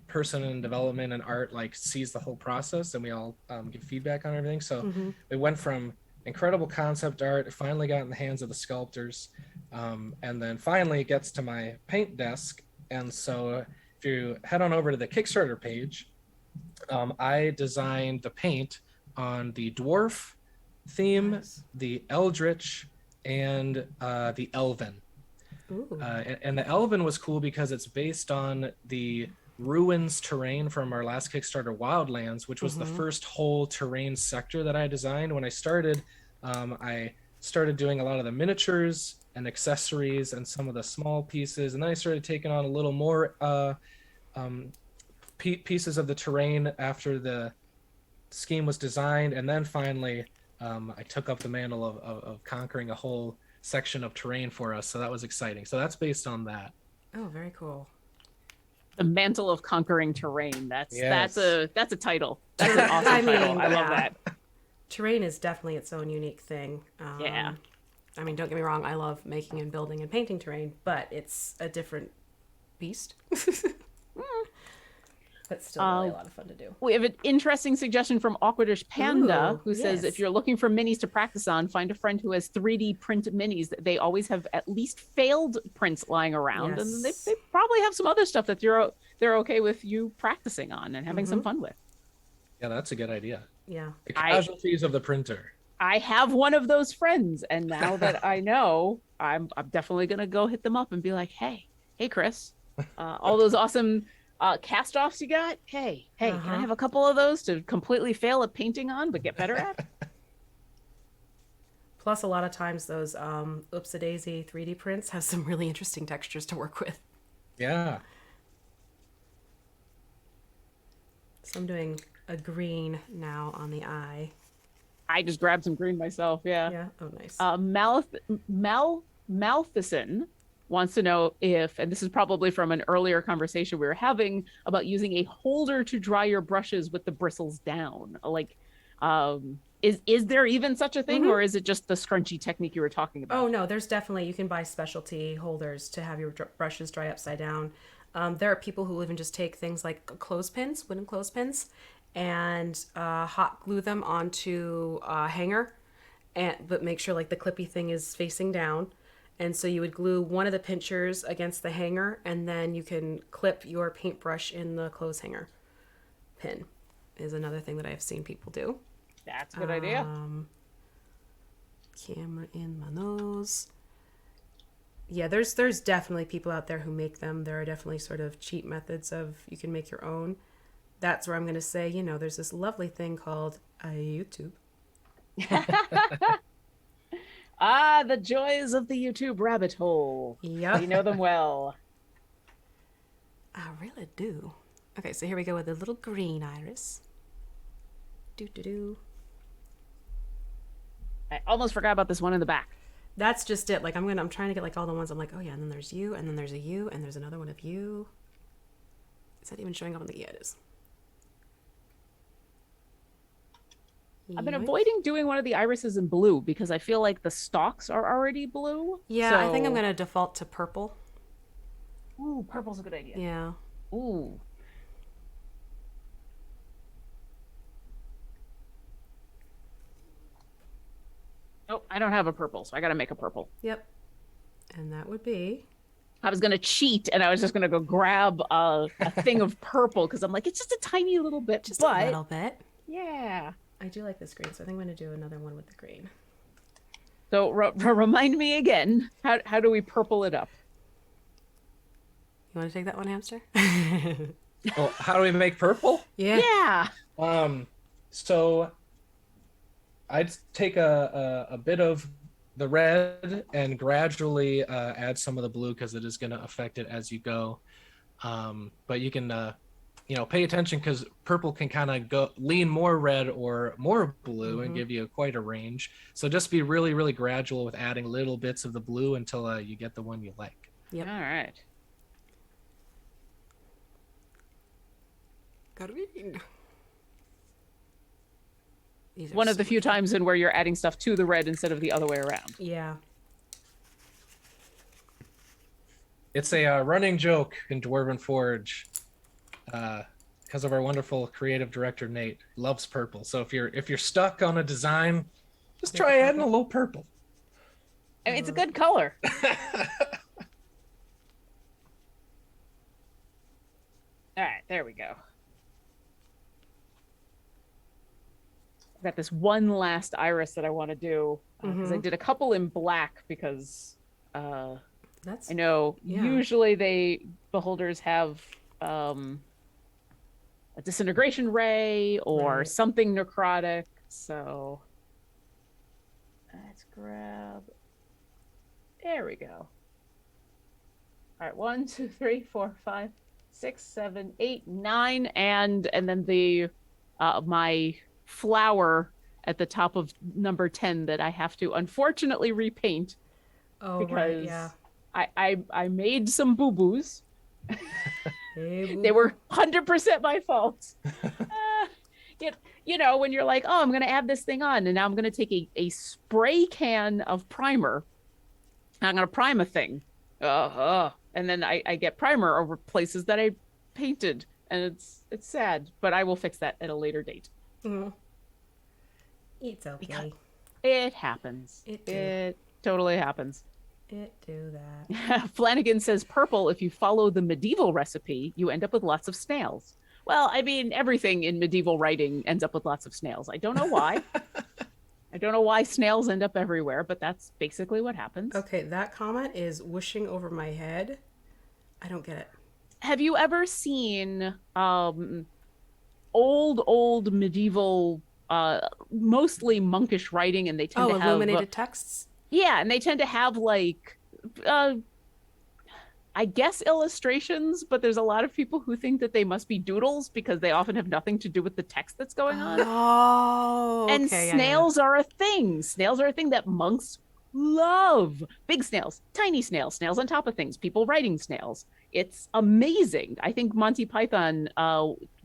person in development and art like sees the whole process, and we all give feedback on everything. So we went from incredible concept art, it finally got in the hands of the sculptors, and then finally it gets to my paint desk. And so if you head on over to the Kickstarter page, I designed the paint on the dwarf theme, Nice. the eldritch, and the elven. Ooh. And the elven was cool because it's based on the ruins terrain from our last Kickstarter, Wildlands, which was the first whole terrain sector that I designed. When I started doing a lot of the miniatures and accessories and some of the small pieces, and then I started taking on a little more pieces of the terrain after the scheme was designed, and then finally I took up the mantle of conquering a whole section of terrain for us. So that was exciting. So that's based on that. Oh, very cool. The mantle of conquering terrain. That's Yes. that's a title. That's an awesome I mean, title. I love yeah. that. Terrain is definitely its own unique thing. Yeah. I mean, don't get me wrong, I love making and building and painting terrain, but it's a different beast. But still really a lot of fun to do. We have an interesting suggestion from Awkwardish Panda, Ooh, who says, yes. if you're looking for minis to practice on, find a friend who has 3D print minis. They always have at least failed prints lying around, and Yes. they probably have some other stuff that they're okay with you practicing on and having some fun with. Yeah, that's a good idea. Yeah. The casualties of the printer. I have one of those friends, and now that I know, I'm definitely gonna go hit them up and be like, hey, Chris, all those awesome cast-offs you got, hey, can I have a couple of those to completely fail at painting on but get better at? Plus, a lot of times those Oops-a-daisy 3D prints have some really interesting textures to work with. Yeah. So I'm doing a green now on the eye. I just grabbed some green myself. Yeah. Yeah. Oh, nice. Malthison wants to know if, and this is probably from an earlier conversation we were having about using a holder to dry your brushes with the bristles down. Like, is there even such a thing, or is it just the scrunchy technique you were talking about? Oh, no, there's definitely, you can buy specialty holders to have your brushes dry upside down. There are people who even just take things like clothespins, wooden clothespins, and hot glue them onto a hanger, but make sure like the clippy thing is facing down. And so you would glue one of the pinchers against the hanger, and then you can clip your paintbrush in the clothes hanger. Pin is another thing that I've seen people do. That's a good idea. Camera in my nose. Yeah, there's definitely people out there who make them. There are definitely sort of cheap methods of you can make your own. That's where I'm going to say, there's this lovely thing called YouTube. Ah, the joys of the YouTube rabbit hole. Yep. We know them well. I really do. Okay, so here we go with the little green iris. Do. I almost forgot about this one in the back. That's just it. Like I'm trying to get like all the ones. I'm like, oh yeah, and then there's you, and then there's a you, and there's another one of you. Is that even showing up on the? Yeah, it is. I've been avoiding doing one of the irises in blue because I feel like the stalks are already blue. Yeah, so... I think I'm gonna default to purple. Ooh, purple's a good idea. Yeah. Ooh. Oh, I don't have a purple, so I gotta make a purple. Yep. And that would be. I was gonna cheat, and I was just gonna go grab a thing of purple because I'm like, it's just a tiny little bit, just a little bit. Yeah. I do like this green, so I think I'm gonna do another one with the green. So remind me again, how do we purple it up? You want to take that one, hamster? Well, how do we make purple? Yeah. So I'd take a bit of the red and gradually add some of the blue because it is going to affect it as you go. But you can, pay attention because purple can kind of lean more red or more blue and give you quite a range. So just be really, really gradual with adding little bits of the blue until you get the one you like. Yep. All right. Green. One of the few times in where you're adding stuff to the red instead of the other way around. Yeah. It's a running joke in Dwarven Forge because of our wonderful creative director Nate. He loves purple. So if you're stuck on a design, just try adding a little purple. I mean, it's a good color. All right, there we go. I've got this one last iris that I want to do because I did a couple in black because I know usually beholders have a disintegration ray or something necrotic. So let's grab. There we go. All right, 1, 2, 3, 4, 5, 6, 7, 8, 9, and then the my flower at the top of number 10 that I have to unfortunately repaint because I made some boo-boos. They were 100% my fault. When you're like, oh, I'm going to add this thing on, and now I'm going to take a spray can of primer. And I'm going to prime a thing. And then I get primer over places that I painted. And it's sad, but I will fix that at a later date. It's okay. Because it happens. It totally happens. It do that. Flanagan says purple, if you follow the medieval recipe, you end up with lots of snails. Well, I mean, everything in medieval writing ends up with lots of snails. I don't know why. I don't know why snails end up everywhere, but that's basically what happens. Okay, that comment is whooshing over my head. I don't get it. Have you ever seen old medieval, mostly monkish writing, and they tend to have illuminated texts? Yeah, and they tend to have like, I guess illustrations, but there's a lot of people who think that they must be doodles because they often have nothing to do with the text that's going on. Oh, and snails are a thing. Snails are a thing that monks love. Big snails, tiny snails, snails on top of things, people writing snails. It's amazing. I think Monty Python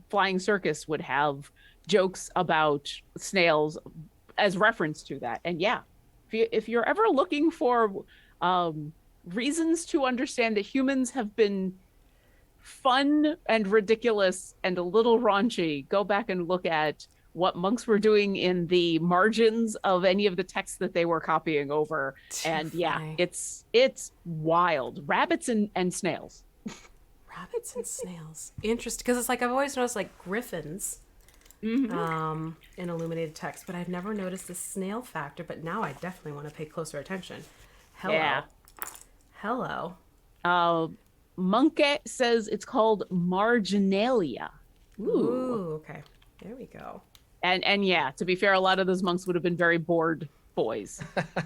Flying Circus would have jokes about snails as reference to that. And yeah, if you're ever looking for reasons to understand that humans have been fun and ridiculous and a little raunchy, go back and look at what monks were doing in the margins of any of the texts that they were copying over. And yeah, it's wild. Rabbits and snails. Rabbits and snails. Interesting, because it's like I've always noticed like griffins in illuminated text, but I've never noticed the snail factor. But now I definitely want to pay closer attention. Hello. hello. Monkey says it's called marginalia. Ooh, okay. There we go. And yeah, to be fair, a lot of those monks would have been very bored boys.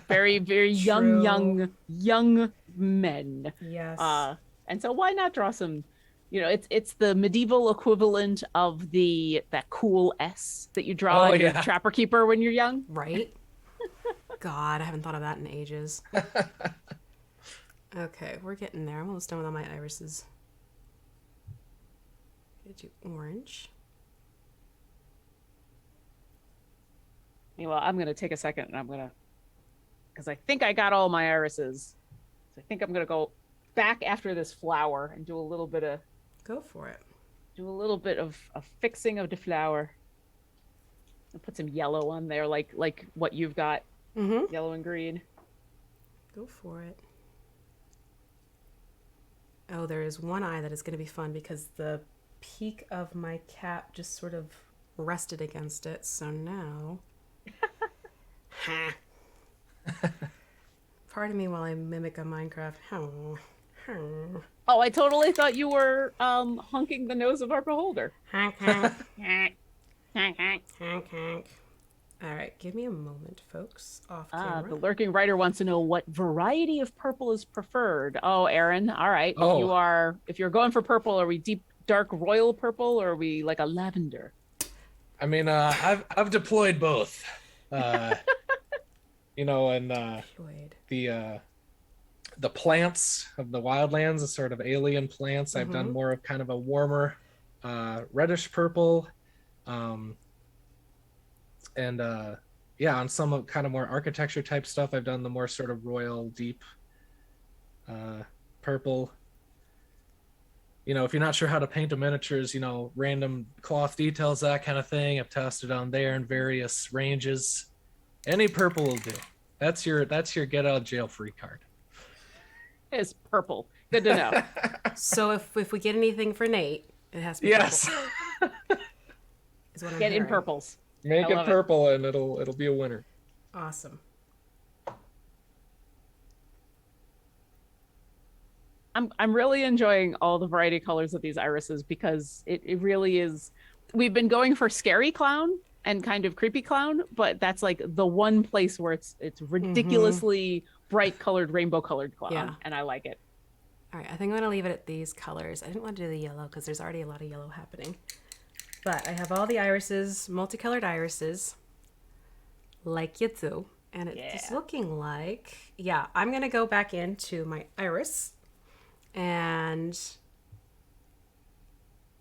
Very, very True. young men. Yes. And so why not draw some, it's the medieval equivalent of that cool S that you draw Oh, on your yeah. Trapper Keeper when you're young. Right? God, I haven't thought of that in ages. Okay, we're getting there. I'm almost done with all my irises. Gonna do orange. Well, I'm gonna take a second and because I think I got all my irises. So I think I'm gonna go back after this flower and do a little bit of Go for it. fixing of the flower. I'll put some yellow on there, like what you've got, Mm-hmm. yellow and green. Go for it. Oh, there is one eye that is going to be fun because the peak of my cap just sort of rested against it. So now... Ha. Pardon me while I mimic a Minecraft. Oh, I totally thought you were hunking the nose of our beholder. Honk, honk. Honk, honk. All right, give me a moment, folks. Off camera. The lurking writer wants to know what variety of purple is preferred. Oh, Erin, all right. Oh. If you're going for purple, are we deep dark royal purple or are we like a lavender? I mean, I've deployed both. And the plants of the wildlands, the sort of alien plants, I've done more of kind of a warmer reddish purple. On some of kind of more architecture type stuff, I've done the more sort of royal deep purple. If you're not sure how to paint the miniatures, random cloth details, that kind of thing, I've tested on there in various ranges. Any purple will do. That's your get out of jail free card. It's purple. Good to know. So if we get anything for Nate, it has to be purple. Is what I'm Get in hearing. purples. Make it purple and it'll be a winner. Awesome. I'm really enjoying all the variety of colors of these irises because it really is. We've been going for scary clown and kind of creepy clown, but that's like the one place where it's ridiculously bright colored, rainbow colored clown, and I like it. All right, I think I'm gonna leave it at these colors. I didn't want to do the yellow because there's already a lot of yellow happening. But I have all the irises, multicolored irises, like you do. And it's looking like, I'm going to go back into my iris and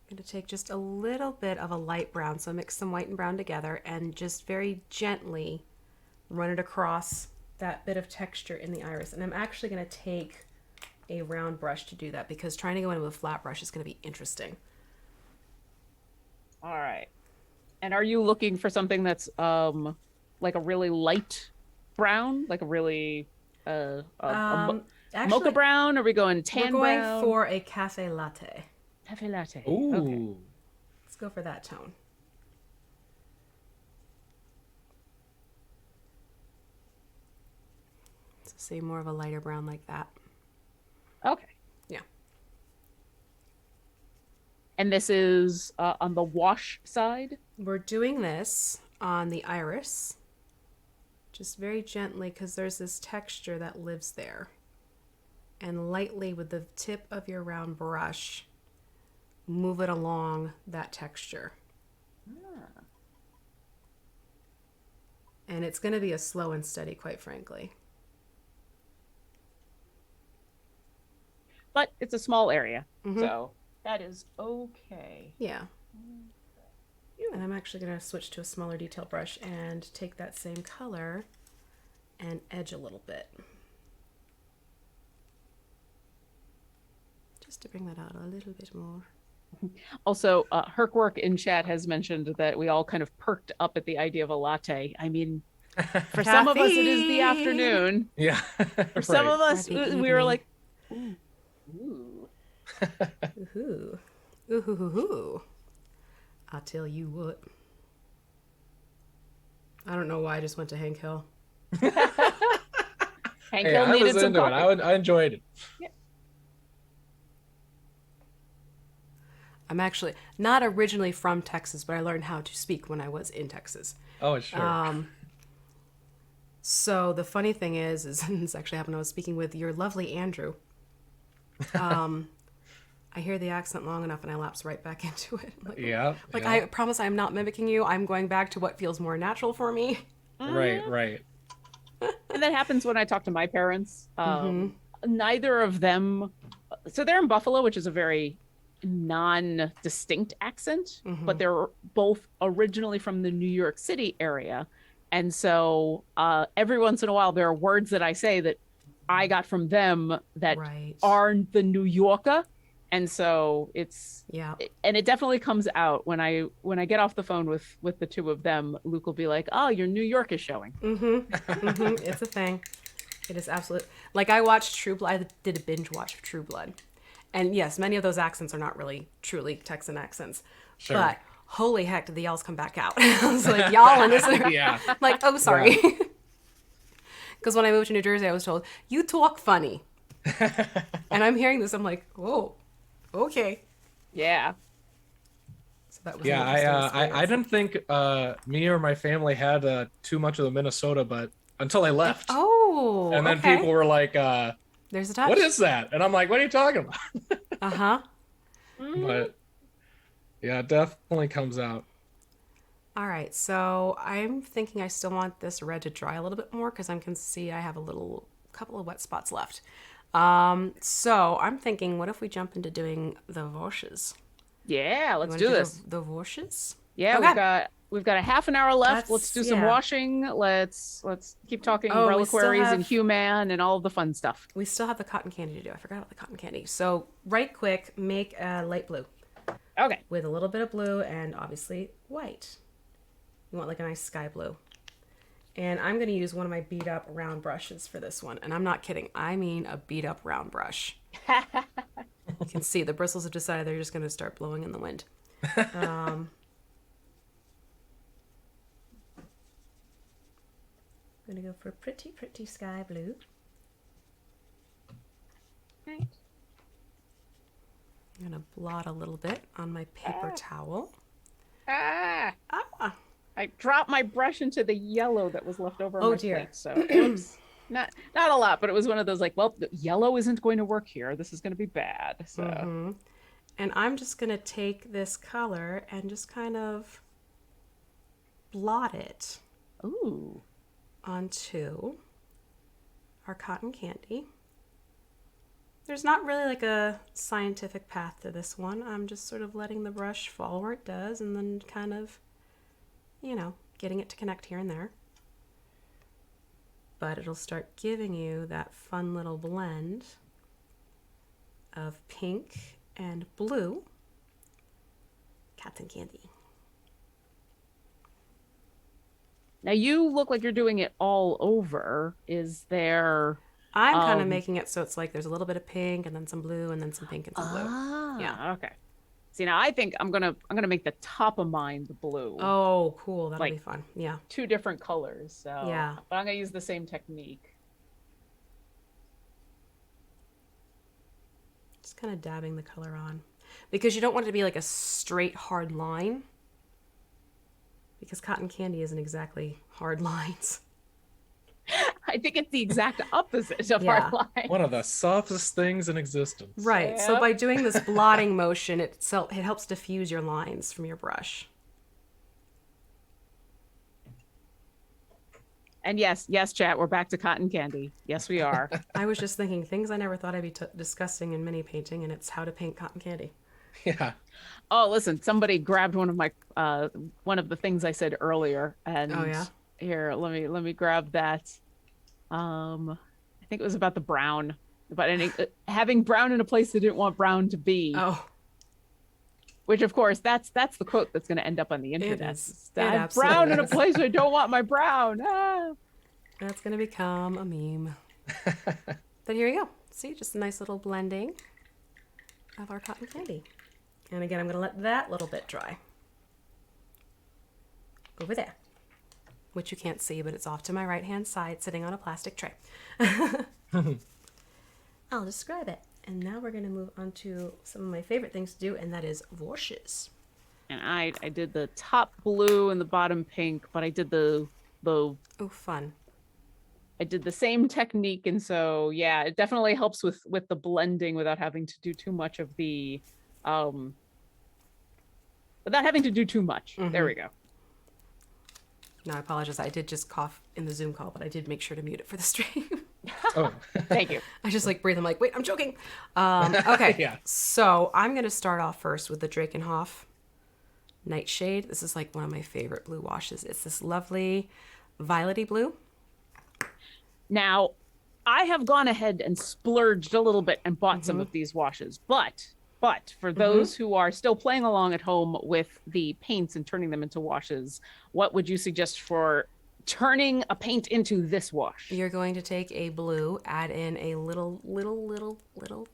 I'm going to take just a little bit of a light brown. So mix some white and brown together and just very gently run it across that bit of texture in the iris. And I'm actually going to take a round brush to do that because trying to go in with a flat brush is going to be interesting. All right. And are you looking for something that's like a really light brown, like a really mocha brown? Are we going tan brown? We're going for a cafe latte. Cafe latte. Ooh. Okay. Let's go for that tone. So say more of a lighter brown like that. Okay. Yeah. And this is on the wash side? We're doing this on the iris, just very gently because there's this texture that lives there. And lightly with the tip of your round brush, move it along that texture. And it's going to be a slow and steady, quite frankly. But it's a small area, so that is okay. Yeah. And I'm actually going to switch to a smaller detail brush and take that same color and edge a little bit. Just to bring that out a little bit more. Also, Herkwork in chat has mentioned that we all kind of perked up at the idea of a latte. I mean, for some of us, it is the afternoon. Yeah. For some of us, we were like, ooh. Ooh. Ooh. I'll tell you what. I don't know why I just went to Hank Hill. Hank Hey, Hill I needed was some into it. coffee. I enjoyed it. I'm actually not originally from Texas, but I learned how to speak when I was in Texas. Oh, sure. So the funny thing is this actually happened. I was speaking with your lovely Andrew. I hear the accent long enough and I lapse right back into it. Yeah. I promise I'm not mimicking you. I'm going back to what feels more natural for me. Right, right. And that happens when I talk to my parents. Neither of them, so they're in Buffalo, which is a very non-distinct accent, but they're both originally from the New York City area. And so every once in a while, there are words that I say that I got from them that Right. are the New Yorker. And so Yeah. and it definitely comes out when I get off the phone with the two of them. Luke will be like, "Oh, your New York is showing." It's a thing. It is absolute. Like I watched True Blood. I did a binge watch of True Blood, and yes, many of those accents are not really truly Texan accents, Sure. but holy heck, did the y'alls come back out? I was like, y'all, and this is Yeah. like, oh, sorry. Because when I moved to New Jersey, I was told you talk funny, and I'm hearing this. I'm like, whoa, okay. Yeah. So that was Yeah, an interesting I experience. didn't think me or my family had too much of the Minnesota, but until I left. Oh, And then okay. people were like, There's a touch. what is that? And I'm like, what are you talking about? Uh-huh. But yeah, it definitely comes out. All right, so I'm thinking I still want this red to dry a little bit more because I can see I have a couple of wet spots left. So I'm thinking, what if we jump into doing the washes? Yeah, You let's wanna do this. the washes? Yeah, Okay. we've got a half an hour left. Let's do some Yeah. washing. Let's keep talking Oh, we still reliquaries and have- human and all of the fun stuff. We still have the cotton candy to do. I forgot about the cotton candy. So right quick, make a light blue Okay. with a little bit of blue and obviously white. You want like a nice sky blue. And I'm going to use one of my beat up round brushes for this one. And I'm not kidding. I mean a beat up round brush. You can see the bristles have decided they're just going to start blowing in the wind. I'm going to go for pretty, pretty sky blue. Right. I'm going to blot a little bit on my paper towel. Ah, Ah, I dropped my brush into the yellow that was left over on Oh, my dear. plate. So oops. Not a lot, but it was one of those like, well, the yellow isn't going to work here. This is going to be bad. So And I'm just going to take this color and just kind of blot it ooh. onto our cotton candy. There's not really like a scientific path to this one. I'm just sort of letting the brush fall where it does and then kind of, getting it to connect here and there. But it'll start giving you that fun little blend of pink and blue cotton candy. Now you look like you're doing it all over. Is there I'm kind of making it so it's like there's a little bit of pink and then some blue and then some pink and some blue. Yeah. Okay. See, now I think I'm gonna make the top of mine the blue. Oh, cool. That'll be Like- fun. Yeah. Two different colors. So Yeah. But I'm gonna use the same technique. Just kind of dabbing the color on. Because you don't want it to be like a straight hard line. Because cotton candy isn't exactly hard lines. I think it's the exact opposite of Yeah. our line. One of the softest things in existence. Right. So Yep. by doing this blotting motion, it helps diffuse your lines from your brush. And yes, chat, we're back to cotton candy. Yes, we are. I was just thinking things I never thought I'd be discussing in mini painting, and it's how to paint cotton candy. Yeah. Oh, listen, somebody grabbed one of my one of the things I said earlier, and Oh, yeah? here, let me grab that. I think it was about the brown, about having brown in a place they didn't want brown to be. Oh, Which, of course, that's the quote that's going to end up on the internet. is. I It have absolutely brown in a is. place I don't want my brown. Ah. that's going to become a meme. But here you go. See, just a nice little blending of our cotton candy. And again, I'm going to let that little bit dry. Over there. which you can't see, but it's off to my right-hand side, sitting on a plastic tray. I'll describe it. And now we're going to move on to some of my favorite things to do, and that is washes. And I did the top blue and the bottom pink, but I did the Oh, fun. I did the same technique, and so yeah, it definitely helps with the blending without having to do too much of the without having to do too much. There we go. No, I apologize. I did just cough in the Zoom call, but I did make sure to mute it for the stream. Oh, Thank you. I just like breathe. I'm like, wait, I'm joking. Okay. Yeah. So I'm going to start off first with the Drakenhoff Nightshade. This is like one of my favorite blue washes. It's this lovely violety blue. Now, I have gone ahead and splurged a little bit and bought some of these washes, but for those who are still playing along at home with the paints and turning them into washes, what would you suggest for turning a paint into this wash? You're going to take a blue, add in a little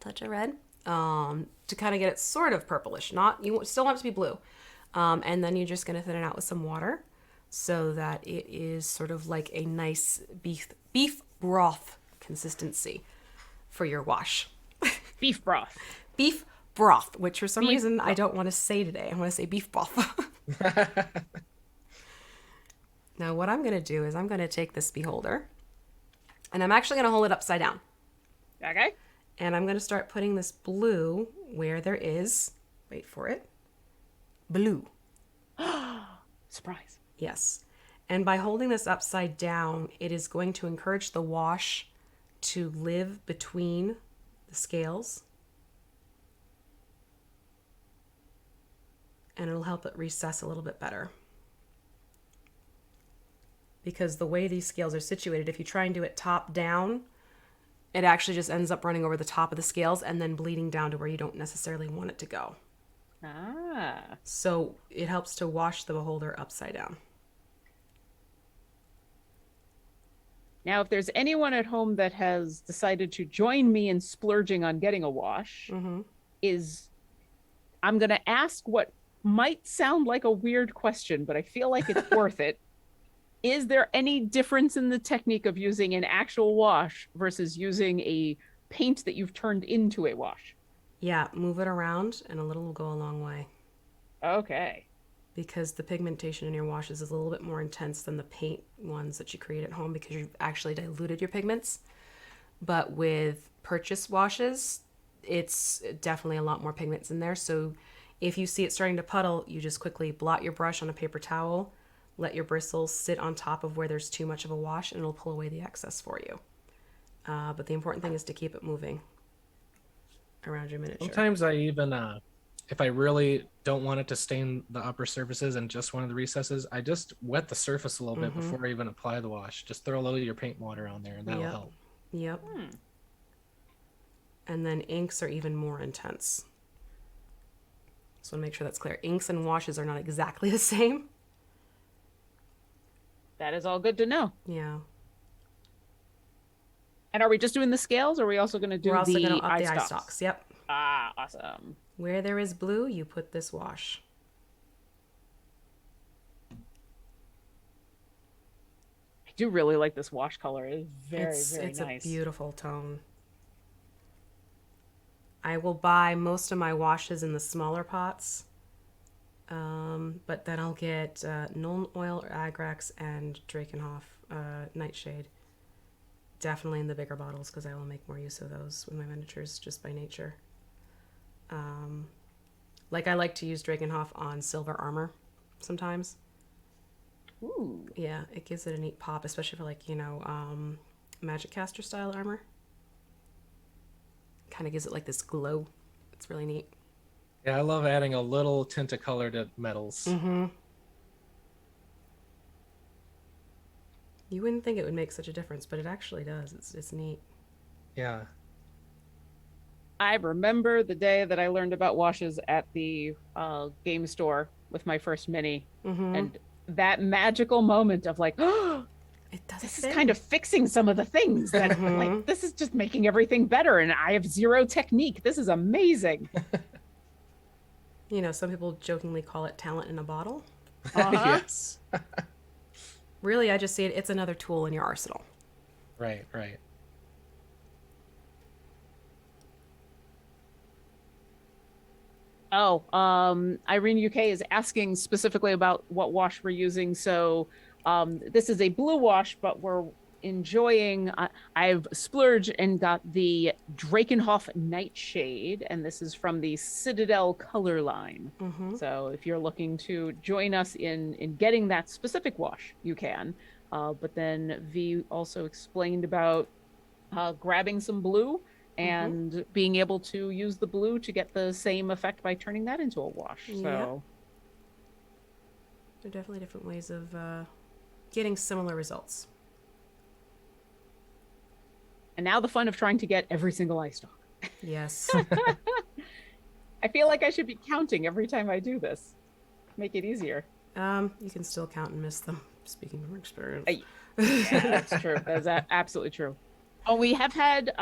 touch of red, to kind of get it sort of purplish. You still want it to be blue. And then you're just going to thin it out with some water so that it is sort of like a nice beef broth consistency for your wash. Beef broth. Beef broth, which for some reason I don't want to say today. I want to say beef broth. Now what I'm going to do is I'm going to take this beholder and I'm actually going to hold it upside down. Okay. And I'm going to start putting this blue where there is, wait for it, blue. Surprise. Yes. And by holding this upside down, it is going to encourage the wash to live between the scales. And it'll help it recess a little bit better. Because the way these scales are situated, if you try and do it top down, it actually just ends up running over the top of the scales and then bleeding down to where you don't necessarily want it to go. Ah. So it helps to wash the beholder upside down. Now, if there's anyone at home that has decided to join me in splurging on getting a wash, I'm going to ask what might sound like a weird question, but I feel like it's worth it. Is there any difference in the technique of using an actual wash versus using a paint that you've turned into a wash? Yeah, move it around and a little will go a long way. Okay. Because the pigmentation in your washes is a little bit more intense than the paint ones that you create at home because you've actually diluted your pigments. But with purchase washes, it's definitely a lot more pigments in there. So if you see it starting to puddle, you just quickly blot your brush on a paper towel, let your bristles sit on top of where there's too much of a wash, and it'll pull away the excess for you. But the important thing is to keep it moving around your miniature. Sometimes I even, if I really don't want it to stain the upper surfaces and just one of the recesses, I just wet the surface a little bit before I even apply the wash. Just throw a little of your paint water on there and that'll help. Yep. And then inks are even more intense. So make sure that's clear. Inks and washes are not exactly the same. That is all good to know. Yeah. And are we just doing the scales, or are we also going to do We're also the going to up the eye eye stalks? stalks. Yep. Ah, awesome. Where there is blue, you put this wash. I do really like this wash color. It's very It's nice. a beautiful tone. I will buy most of my washes in the smaller pots. But then I'll get Nuln Oil or Agrax and Drakenhoff Nightshade. Definitely in the bigger bottles because I will make more use of those with my miniatures just by nature. Like I like to use Drakenhoff on silver armor sometimes. Ooh. Yeah, it gives it a neat pop, especially for like, magic caster style armor. Kind of gives it like this glow. It's really neat. Yeah, I love adding a little tint of color to metals. You wouldn't think it would make such a difference, but it actually does. It's neat. Yeah. I remember the day that I learned about washes at the game store with my first mini, and that magical moment of like, oh, It does. this is kind of fixing some of the things that like this is just making everything better, and I have zero technique. This is amazing. Some people jokingly call it talent in a bottle. Yes. really, I just see it's another tool in your arsenal. Right. Oh, Irene UK is asking specifically about what wash we're using. So this is a blue wash, but we're enjoying. I've splurged and got the Drakenhoff Nightshade, and this is from the Citadel color line. So if you're looking to join us in getting that specific wash, you can. But then V also explained about grabbing some blue and being able to use the blue to get the same effect by turning that into a wash. So there are definitely different ways of getting similar results. And now the fun of trying to get every single ice stalk. Yes. I feel like I should be counting every time I do this. Make it easier. You can still count and miss them, speaking from experience. Yeah, that's true. That's absolutely true. Oh, we have had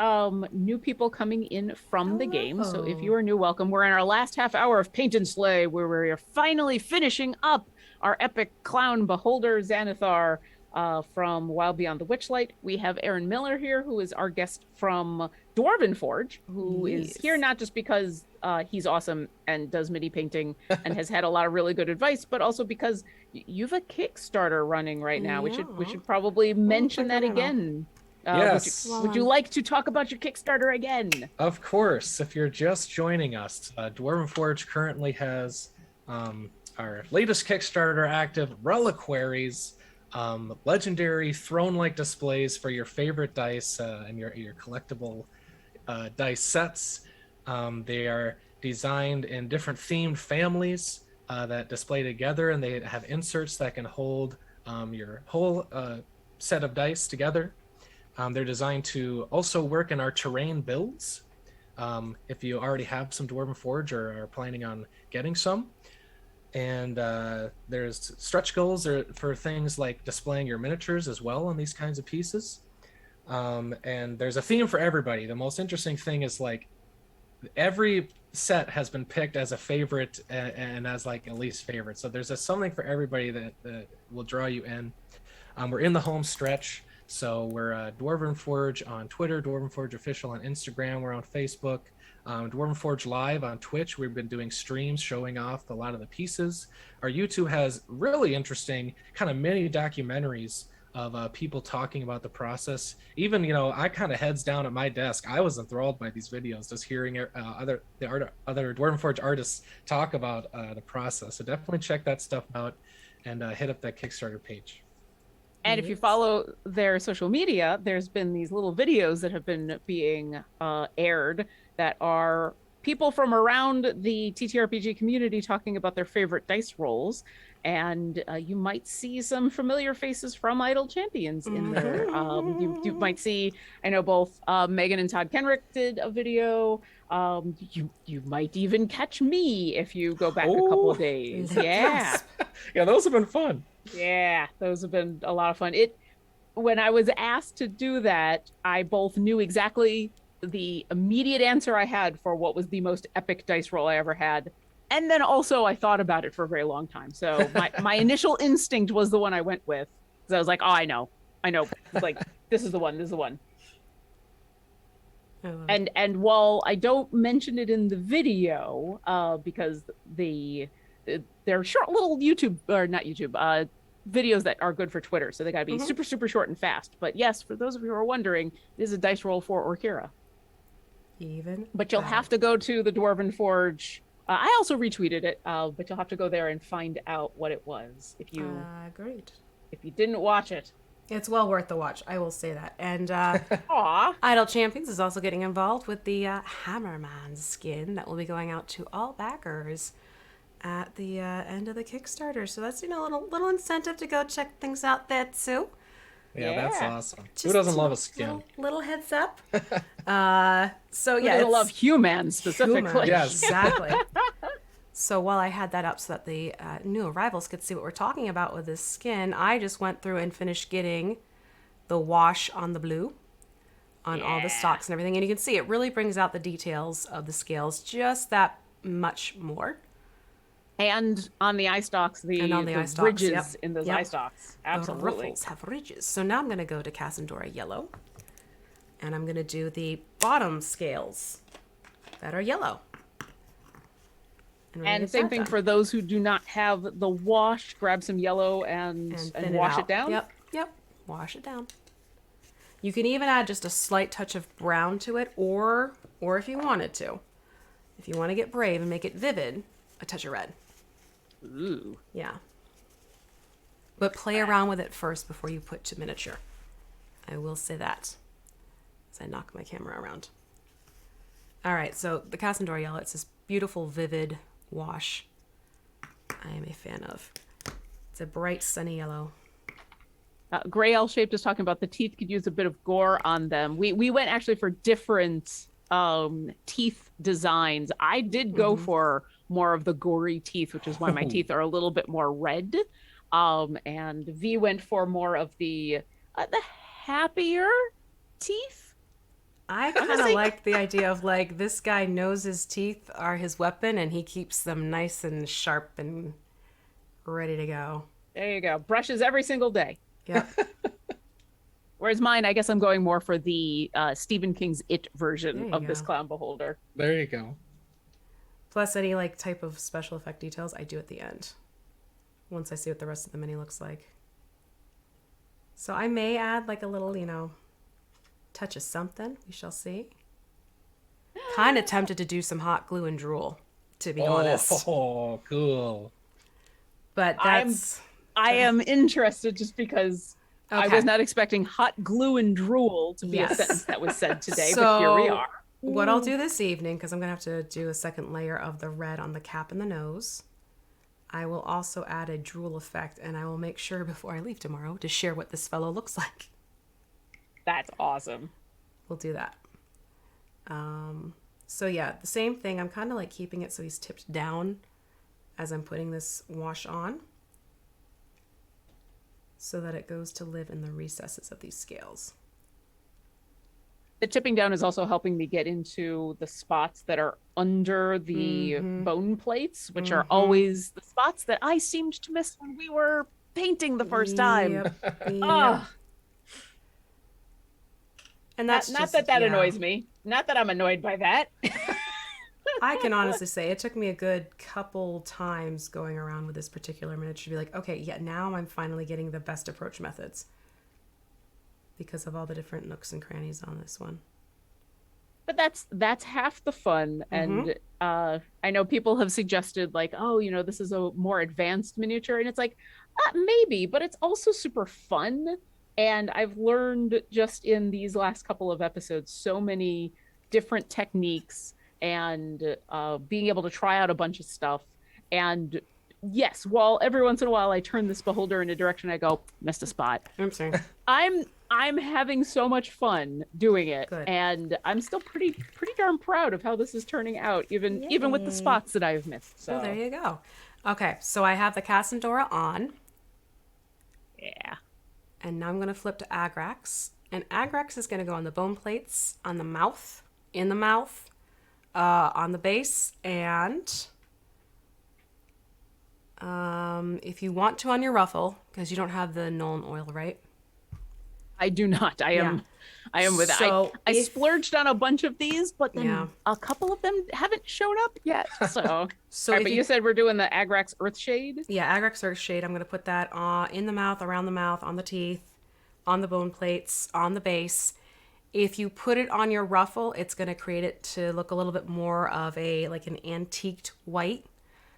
new people coming in from the game. So if you are new, welcome. We're in our last half hour of Paint and Slay, where we're finally finishing up our epic clown beholder Xanathar from Wild Beyond the Witchlight. We have Erin Miller here, who is our guest from Dwarven Forge, who is here not just because he's awesome and does MIDI painting and has had a lot of really good advice, but also because you've a Kickstarter running right now. We should probably mention that again. Yes. Would you like to talk about your Kickstarter again? Of course. If you're just joining us, Dwarven Forge currently has our latest Kickstarter active, Reliquaries, legendary throne-like displays for your favorite dice and your collectible dice sets. They are designed in different themed families that display together, and they have inserts that can hold your whole set of dice together. They're designed to also work in our terrain builds. If you already have some Dwarven Forge or are planning on getting some. And there's stretch goals for things like displaying your miniatures as well on these kinds of pieces. And there's a theme for everybody. The most interesting thing is like every set has been picked as a favorite and as like a least favorite. So there's something for everybody that will draw you in. We're in the home stretch. So we're Dwarven Forge on Twitter, Dwarven Forge Official on Instagram. We're on Facebook. Dwarven Forge Live on Twitch. We've been doing streams showing off a lot of the pieces. Our YouTube has really interesting kind of mini documentaries of people talking about the process. Even, I kind of heads down at my desk. I was enthralled by these videos, just hearing other Dwarven Forge artists talk about the process. So definitely check that stuff out and hit up that Kickstarter page. And if you follow their social media, there's been these little videos that have been being aired that are people from around the TTRPG community talking about their favorite dice rolls. And you might see some familiar faces from Idle Champions in there. You might see, I know both Megan and Todd Kenrick did a video. You might even catch me if you go back a couple of days. Yeah. Yeah, those have been fun. Yeah, those have been a lot of fun. When I was asked to do that, I both knew exactly the immediate answer I had for what was the most epic dice roll I ever had. And then also I thought about it for a very long time. So my initial instinct was the one I went with. Because I was like, oh, I know. It's like, this is the one. And while I don't mention it in the video, because they're short little YouTube, or not YouTube, videos that are good for Twitter. So they gotta be super, super short and fast. But yes, for those of you who are wondering, this is a dice roll for Orkira. But you'll have to go to the Dwarven Forge. I also retweeted it, but you'll have to go there and find out what it was. If you didn't watch it. It's well worth the watch, I will say that. And Aw. Idle Champions is also getting involved with the Hammerman skin that will be going out to all backers at the end of the Kickstarter. So that's, a little incentive to go check things out there too. Yeah, that's awesome. Who doesn't love a skin? Little heads up. So Who yeah, doesn't love humans specifically. Human, Yes. exactly. So while I had that up so that the new arrivals could see what we're talking about with this skin, I just went through and finished getting the wash on the blue on all the stocks and everything. And you can see it really brings out the details of the scales just that much more. And on the eye stalks, And on the eye stalks, ridges yep. in those Yep. eye stalks. The Absolutely. ruffles have ridges. So now I'm going to go to Cassandora Yellow. And I'm going to do the bottom scales that are yellow. we're gonna And get same that thing done. for those who do not have the wash, grab some yellow and thin wash out. it down. Yep. Wash it down. You can even add just a slight touch of brown to it, or if you wanted to. If you want to get brave and make it vivid, a touch of red. Ooh. Yeah. But play around with it first before you put to miniature. I will say that. As I knock my camera around. All right, so the Cassandora Yellow, it's this beautiful, vivid wash I am a fan of. It's a bright, sunny yellow. Gray L Shaped is talking about the teeth could use a bit of gore on them. We went actually for different teeth designs. I did go for more of the gory teeth, which is why my teeth are a little bit more red. And V went for more of the happier teeth. I kind of like the idea of like this guy knows his teeth are his weapon and he keeps them nice and sharp and ready to go. There you go. Brushes every single day. Yep. Whereas mine, I guess I'm going more for the Stephen King's It There version you of this go. clown beholder. There you go. Plus any like type of special effect details I do at the end. Once I see what the rest of the mini looks like. So I may add like a little, touch of something. We shall see. Kind of tempted to do some hot glue and drool, to be honest. Oh, cool. But that's... I am interested just because I Okay. was not expecting hot glue and drool to be Yes. a sentence that was said today, but here we So, are. What I'll do this evening, because I'm going to have to do a second layer of the red on the cap and the nose, I will also add a drool effect, and I will make sure before I leave tomorrow to share what this fellow looks like. That's awesome. We'll do that. So yeah, the same thing. I'm kind of like keeping it so he's tipped down as I'm putting this wash on so that it goes to live in the recesses of these scales. The tipping down is also helping me get into the spots that are under the bone plates, which are always the spots that I seemed to miss when we were painting the first time. Yep. Oh, And that's not just, that yeah. annoys me. Not that I'm annoyed by that. I can honestly say it took me a good couple times going around with this particular miniature to be like, okay, yeah, now I'm finally getting the best approach methods because of all the different nooks and crannies on this one. But that's half the fun. And I know people have suggested like, oh, this is a more advanced miniature, and it's like maybe, but it's also super fun. And I've learned just in these last couple of episodes so many different techniques and being able to try out a bunch of stuff. And yes, while every once in a while I turn this beholder in a direction, I go, missed a spot. I'm sorry. I'm having so much fun doing it. Good. And I'm still pretty darn proud of how this is turning out, even with the spots that I've missed. So there you go. Okay, so I have the Cassandora on, yeah. and now I'm going to flip to Agrax. And Agrax is going to go on the bone plates, on the mouth, in the mouth, on the base, and if you want to on your ruffle, because you don't have the Nolan oil, right? I do not. I am with it. So I if- splurged on a bunch of these, but then Yeah. a couple of them haven't shown up yet. So, So All right, if but you said we're doing the Agrax Earthshade. Yeah, Agrax Nightshade. I'm going to put that in the mouth, around the mouth, on the teeth, on the bone plates, on the base. If you put it on your ruffle, it's going to create it to look a little bit more of an antiqued white.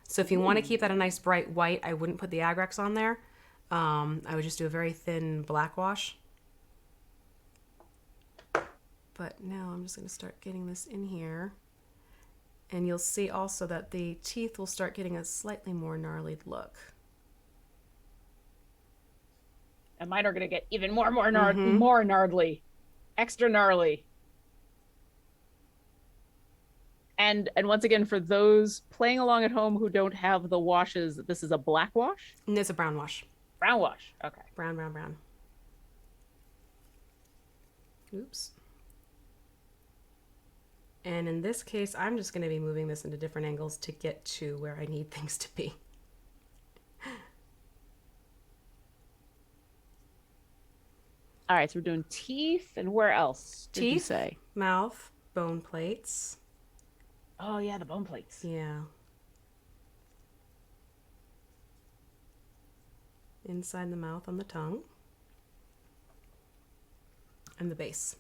So if you want to keep that a nice bright white, I wouldn't put the Agrax on there. I would just do a very thin black wash. But now I'm just going to start getting this in here. And you'll see also that the teeth will start getting a slightly more gnarly look. And mine are going to get even more gnarly, extra gnarly. And once again, for those playing along at home who don't have the washes, this is a black wash? And it's a brown wash. Brown wash. Okay. Brown. Oops. And in this case, I'm just going to be moving this into different angles to get to where I need things to be. All right, so we're doing teeth, and where else did you Teeth, say? mouth, bone plates. Oh yeah, the bone plates. Yeah. Inside the mouth on the tongue. And the base.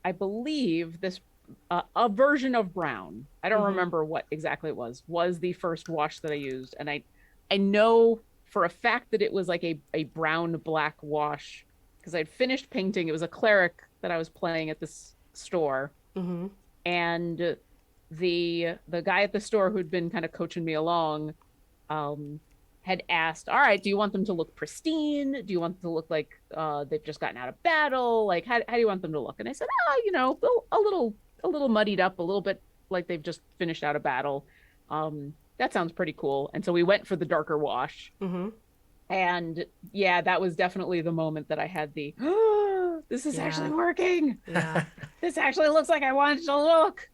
I believe this a version of brown. I don't remember what exactly it was the first wash that I used, and I know for a fact that it was like a brown black wash because I'd finished painting. It was a cleric that I was playing at this store, and the guy at the store who'd been kind of coaching me along had asked, all right, do you want them to look pristine? Do you want them to look like they've just gotten out of battle? Like, how do you want them to look? And I said, you know, a little muddied up, a little bit like they've just finished out of battle. That sounds pretty cool. And so we went for the darker wash. And yeah, that was definitely the moment that I had the, this is actually working. Yeah. This actually looks like I want it to look.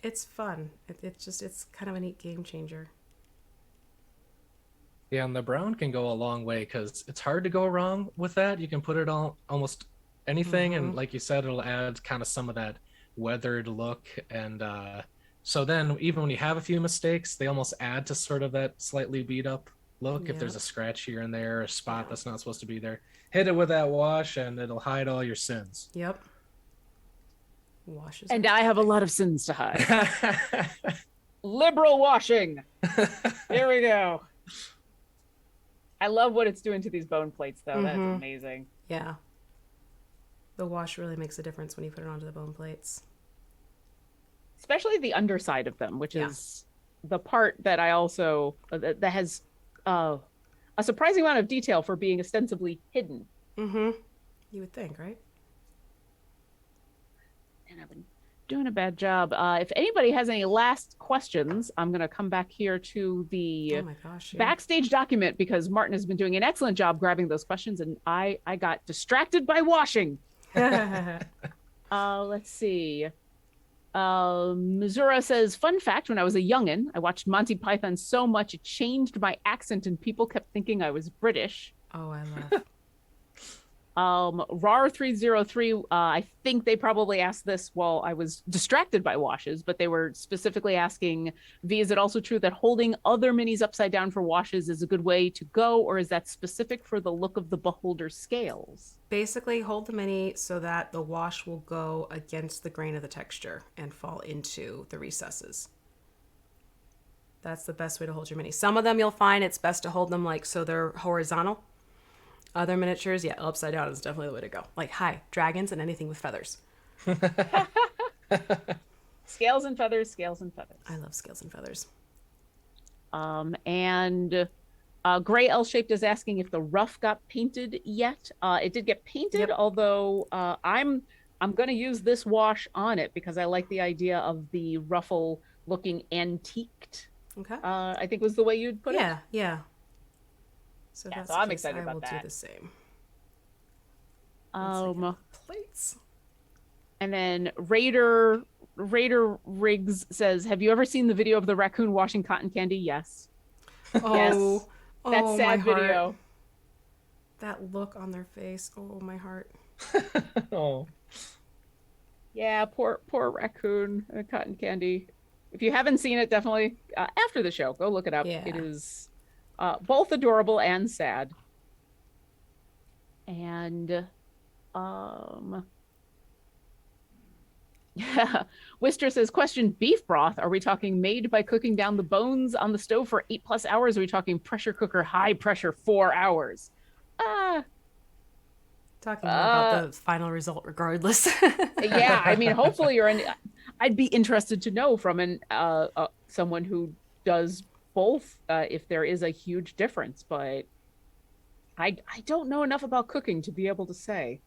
It's fun. It's kind of a neat game changer. Yeah, and the brown can go a long way because it's hard to go wrong with that. You can put it on almost anything, and like you said, it'll add kind of some of that weathered look. And so then even when you have a few mistakes, they almost add to sort of that slightly beat up look. If there's a scratch here and there, a spot that's not supposed to be there, hit it with that wash and it'll hide all your sins. Yep. Washes. And I have a lot of sins to hide. Liberal washing. Here we go. I love what it's doing to these bone plates, though. That's amazing. Yeah. The wash really makes a difference when you put it onto the bone plates. Especially the underside of them, which is the part that I also, that has a surprising amount of detail for being ostensibly hidden. You would think, right? And I've been doing a bad job. If anybody has any last questions, I'm going to come back here to the backstage document because Martin has been doing an excellent job grabbing those questions, and I got distracted by washing. Let's see. Missoura says, fun fact, when I was a youngin', I watched Monty Python so much it changed my accent and people kept thinking I was British. Oh, I love. RAR303, I think they probably asked this while I was distracted by washes, but they were specifically asking, V, is it also true that holding other minis upside down for washes is a good way to go, or is that specific for the look of the beholder's scales? Basically, hold the mini so that the wash will go against the grain of the texture and fall into the recesses. That's the best way to hold your mini. Some of them you'll find it's best to hold them like so they're horizontal. Other miniatures, upside down is definitely the way to go. Like, dragons and anything with feathers. Scales and feathers, scales and feathers. I love scales and feathers. And Gray L-Shaped is asking if the ruff got painted yet. It did get painted, although I'm going to use this wash on it because I like the idea of the ruffle looking antiqued. Okay. I think was the way you'd put it. Yeah. So that's I'm excited about that. I will do the same. Plates. And then Raider Riggs says, have you ever seen the video of the raccoon washing cotton candy? Yes. Oh, yes. That sad video. That look on their face. Oh, my heart. Oh. Yeah, poor raccoon and cotton candy. If you haven't seen it, definitely after the show, go look it up. Yeah. It is both adorable and sad. And yeah, Wister says, question, beef broth, are we talking made by cooking down the bones on the stove for 8+ hours? Are we talking pressure cooker high pressure 4 hours? Talking more about the final result regardless. Yeah, I mean, hopefully I'd be interested to know from someone who does both if there is a huge difference, but I don't know enough about cooking to be able to say.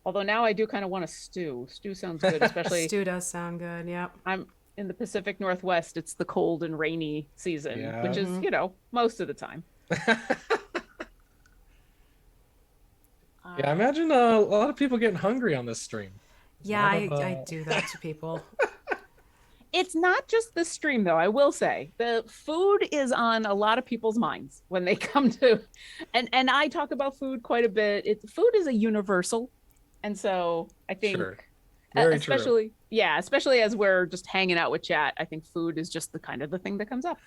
Although now I do kind of want a stew. Stew sounds good, especially stew does sound good. Yep. I'm in the Pacific Northwest. It's the cold and rainy season, which is, most of the time. Yeah, I imagine a lot of people getting hungry on this stream. There's a Yeah, lot I do that to people. It's not just the stream, though. I will say the food is on a lot of people's minds when they come to, and I talk about food quite a bit. Food is a universal, and so I think, Sure. Very true. especially as we're just hanging out with chat, I think food is just the kind of the thing that comes up.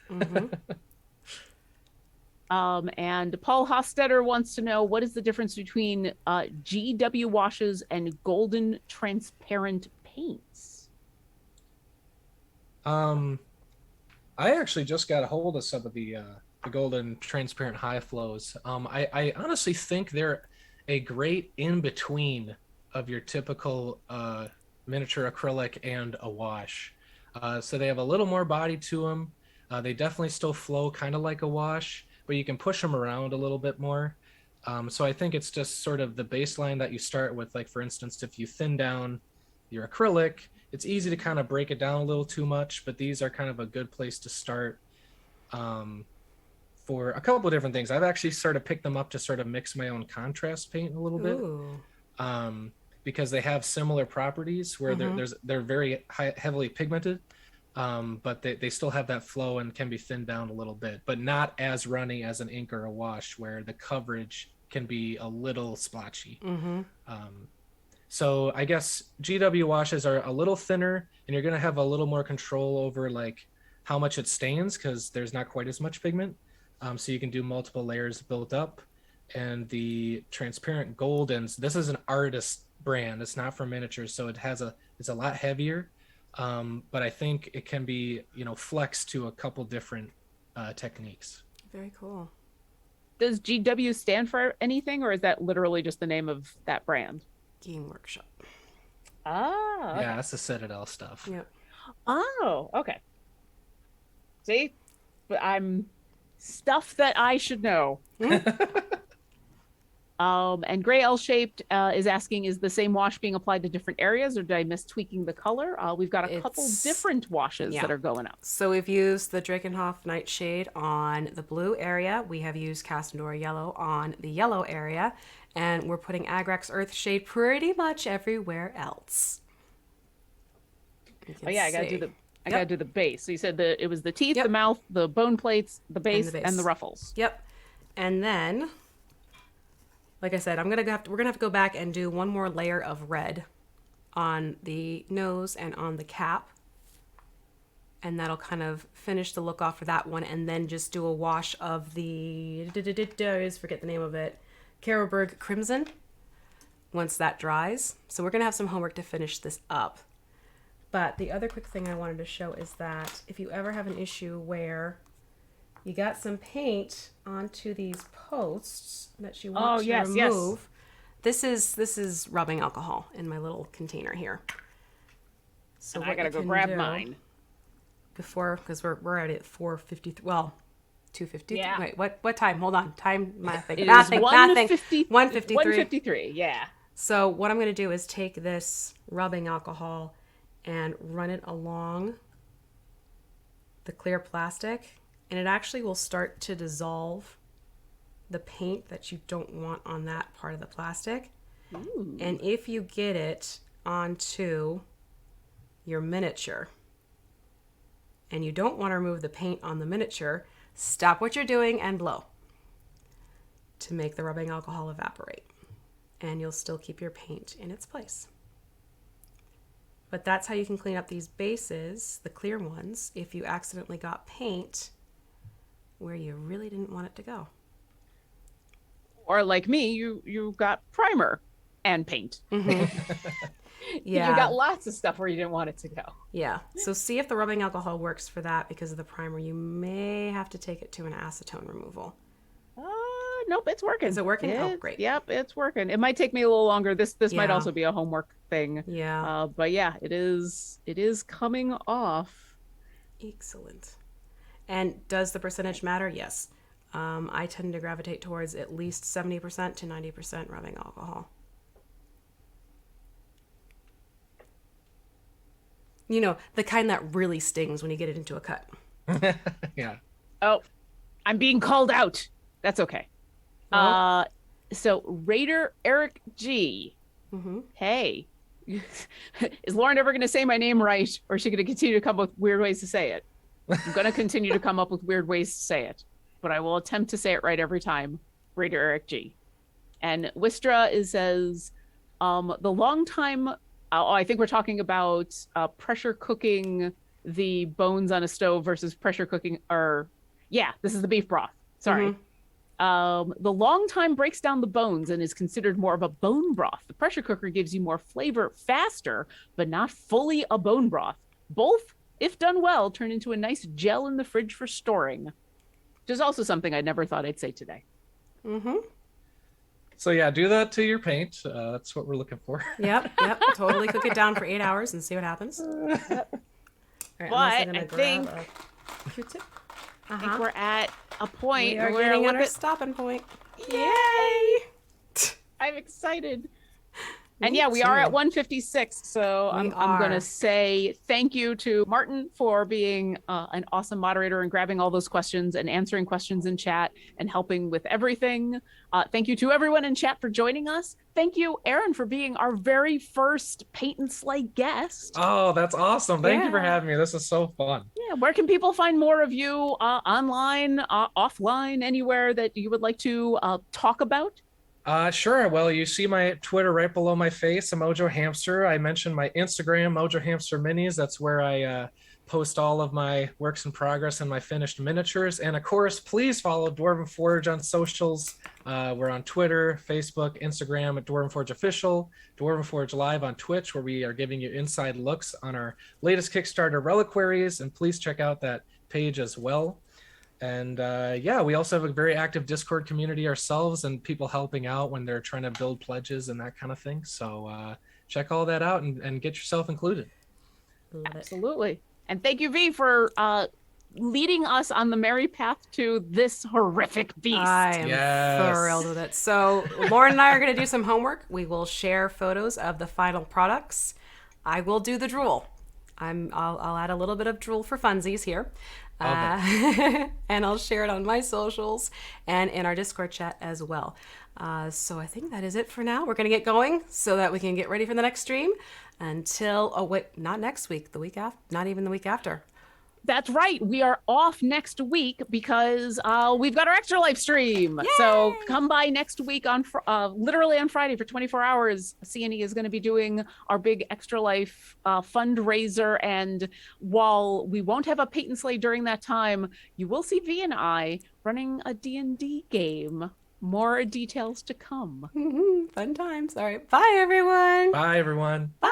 Hmm. And Paul Hostetter wants to know what is the difference between GW washes and golden transparent paints. I actually just got a hold of some of the golden transparent high flows. I honestly think they're a great in between of your typical miniature acrylic and a wash. So they have a little more body to them. They definitely still flow kind of like a wash, but you can push them around a little bit more. So I think it's just sort of the baseline that you start with. Like, for instance, if you thin down your acrylic, it's easy to kind of break it down a little too much, but these are kind of a good place to start for a couple of different things. I've actually sort of picked them up to sort of mix my own contrast paint a little bit. Because they have similar properties where they're very heavily pigmented, but they still have that flow and can be thinned down a little bit, but not as runny as an ink or a wash where the coverage can be a little splotchy. So I guess GW washes are a little thinner, and you're going to have a little more control over like how much it stains because there's not quite as much pigment. So you can do multiple layers built up. And the transparent goldens, this is an artist brand. It's not for miniatures, so it's a lot heavier. But I think it can be, flexed to a couple different techniques. Very cool. Does GW stand for anything, or is that literally just the name of that brand? Game Workshop. Ah. Okay. Yeah, that's the Citadel stuff. Yep. Oh, okay. See, but I'm stuff that I should know. And Gray L-shaped is asking, is the same wash being applied to different areas, or did I miss tweaking the color? We've got a couple different washes that are going out. So we've used the Drakenhoff Nightshade on the blue area. We have used Casandora Yellow on the yellow area. And we're putting Agrax Earthshade pretty much everywhere else. Oh yeah, I gotta do the base. So you said it was the teeth, the mouth, the bone plates, the base, and the ruffles. Yep. And then, like I said, we're gonna have to go back and do one more layer of red on the nose and on the cap. And that'll kind of finish the look off for that one, and then just do a wash of the I just forget the name of it. Carroburg Crimson once that dries. So we're going to have some homework to finish this up. But the other quick thing I wanted to show is that if you ever have an issue where you got some paint onto these posts that you want to remove, this is rubbing alcohol in my little container here. So I got to go grab mine. Before, because we're already at 4:53. Well, 2:50. Yeah. Wait, what time? Hold on. Time mathing. It Mathing. is 1:53. 1:53. Yeah. So what I'm going to do is take this rubbing alcohol and run it along the clear plastic, and it actually will start to dissolve the paint that you don't want on that part of the plastic. Ooh. And if you get it onto your miniature and you don't want to remove the paint on the miniature, stop what you're doing and blow to make the rubbing alcohol evaporate. And you'll still keep your paint in its place. But that's how you can clean up these bases, the clear ones, if you accidentally got paint where you really didn't want it to go. Or like me, you got primer and paint. Yeah. You got lots of stuff where you didn't want it to go. Yeah. So see if the rubbing alcohol works for that. Because of the primer, you may have to take it to an acetone removal. Nope, it's working. Is it working? Oh, great. Yep, it's working. It might take me a little longer. This might also be a homework thing. Yeah. But yeah, it is coming off. Excellent. And does the percentage matter? Yes. I tend to gravitate towards at least 70% to 90% rubbing alcohol. You know, the kind that really stings when you get it into a cut. Yeah. Oh, I'm being called out. That's okay. Well, So Raider Eric G. Hey, is Lauren ever going to say my name right, or is she going to continue to come up with weird ways to say it? I'm going to continue to come up with weird ways to say it, but I will attempt to say it right every time. Raider Eric G. And Wistra says, the long time, I think we're talking about pressure cooking the bones on a stove versus pressure cooking, this is the beef broth. Sorry. The long time breaks down the bones and is considered more of a bone broth. The pressure cooker gives you more flavor faster, but not fully a bone broth. Both, if done well, turn into a nice gel in the fridge for storing, which is also something I never thought I'd say today. So yeah, do that to your paint. That's what we're looking for. Yep. Totally cook it down for 8 hours and see what happens. All right, But I think Q-tip. I think we're at a point We are where getting at our stopping point. Yay! I'm excited. And yeah, we are at 156. So I'm going to say thank you to Martin for being an awesome moderator and grabbing all those questions and answering questions in chat and helping with everything. Thank you to everyone in chat for joining us. Thank you, Erin, for being our very first Paint and Slay guest. Oh, that's awesome. Thank you for having me. This is so fun. Yeah, where can people find more of you online, offline, anywhere that you would like to talk about? Sure. Well, you see my Twitter right below my face, Mojo Hamster. I mentioned my Instagram, Mojo Hamster Minis. That's where I post all of my works in progress and my finished miniatures. And of course, please follow Dwarven Forge on socials. We're on Twitter, Facebook, Instagram at Dwarven Forge Official, Dwarven Forge Live on Twitch, where we are giving you inside looks on our latest Kickstarter reliquaries. And please check out that page as well. And we also have a very active Discord community ourselves and people helping out when they're trying to build pledges and that kind of thing. So check all that out and get yourself included. Absolutely. And thank you, V, for leading us on the merry path to this horrific beast. I am thrilled with it. So Lauren and I are going to do some homework. We will share photos of the final products. I will do the drool. I'll add a little bit of drool for funsies here. And I'll share it on my socials and in our Discord chat as well. So I think that is it for now. We're going to get going so that we can get ready for the next stream until, not next week, the week after, not even the week after. That's right. We are off next week because we've got our Extra Life stream. Yay! So come by next week on literally on Friday for 24 hours. CNE is going to be doing our big Extra Life fundraiser. And while we won't have a Paint and Slay during that time, you will see V and I running a D&D game. More details to come. Fun times. All right. Bye, everyone. Bye, everyone. Bye.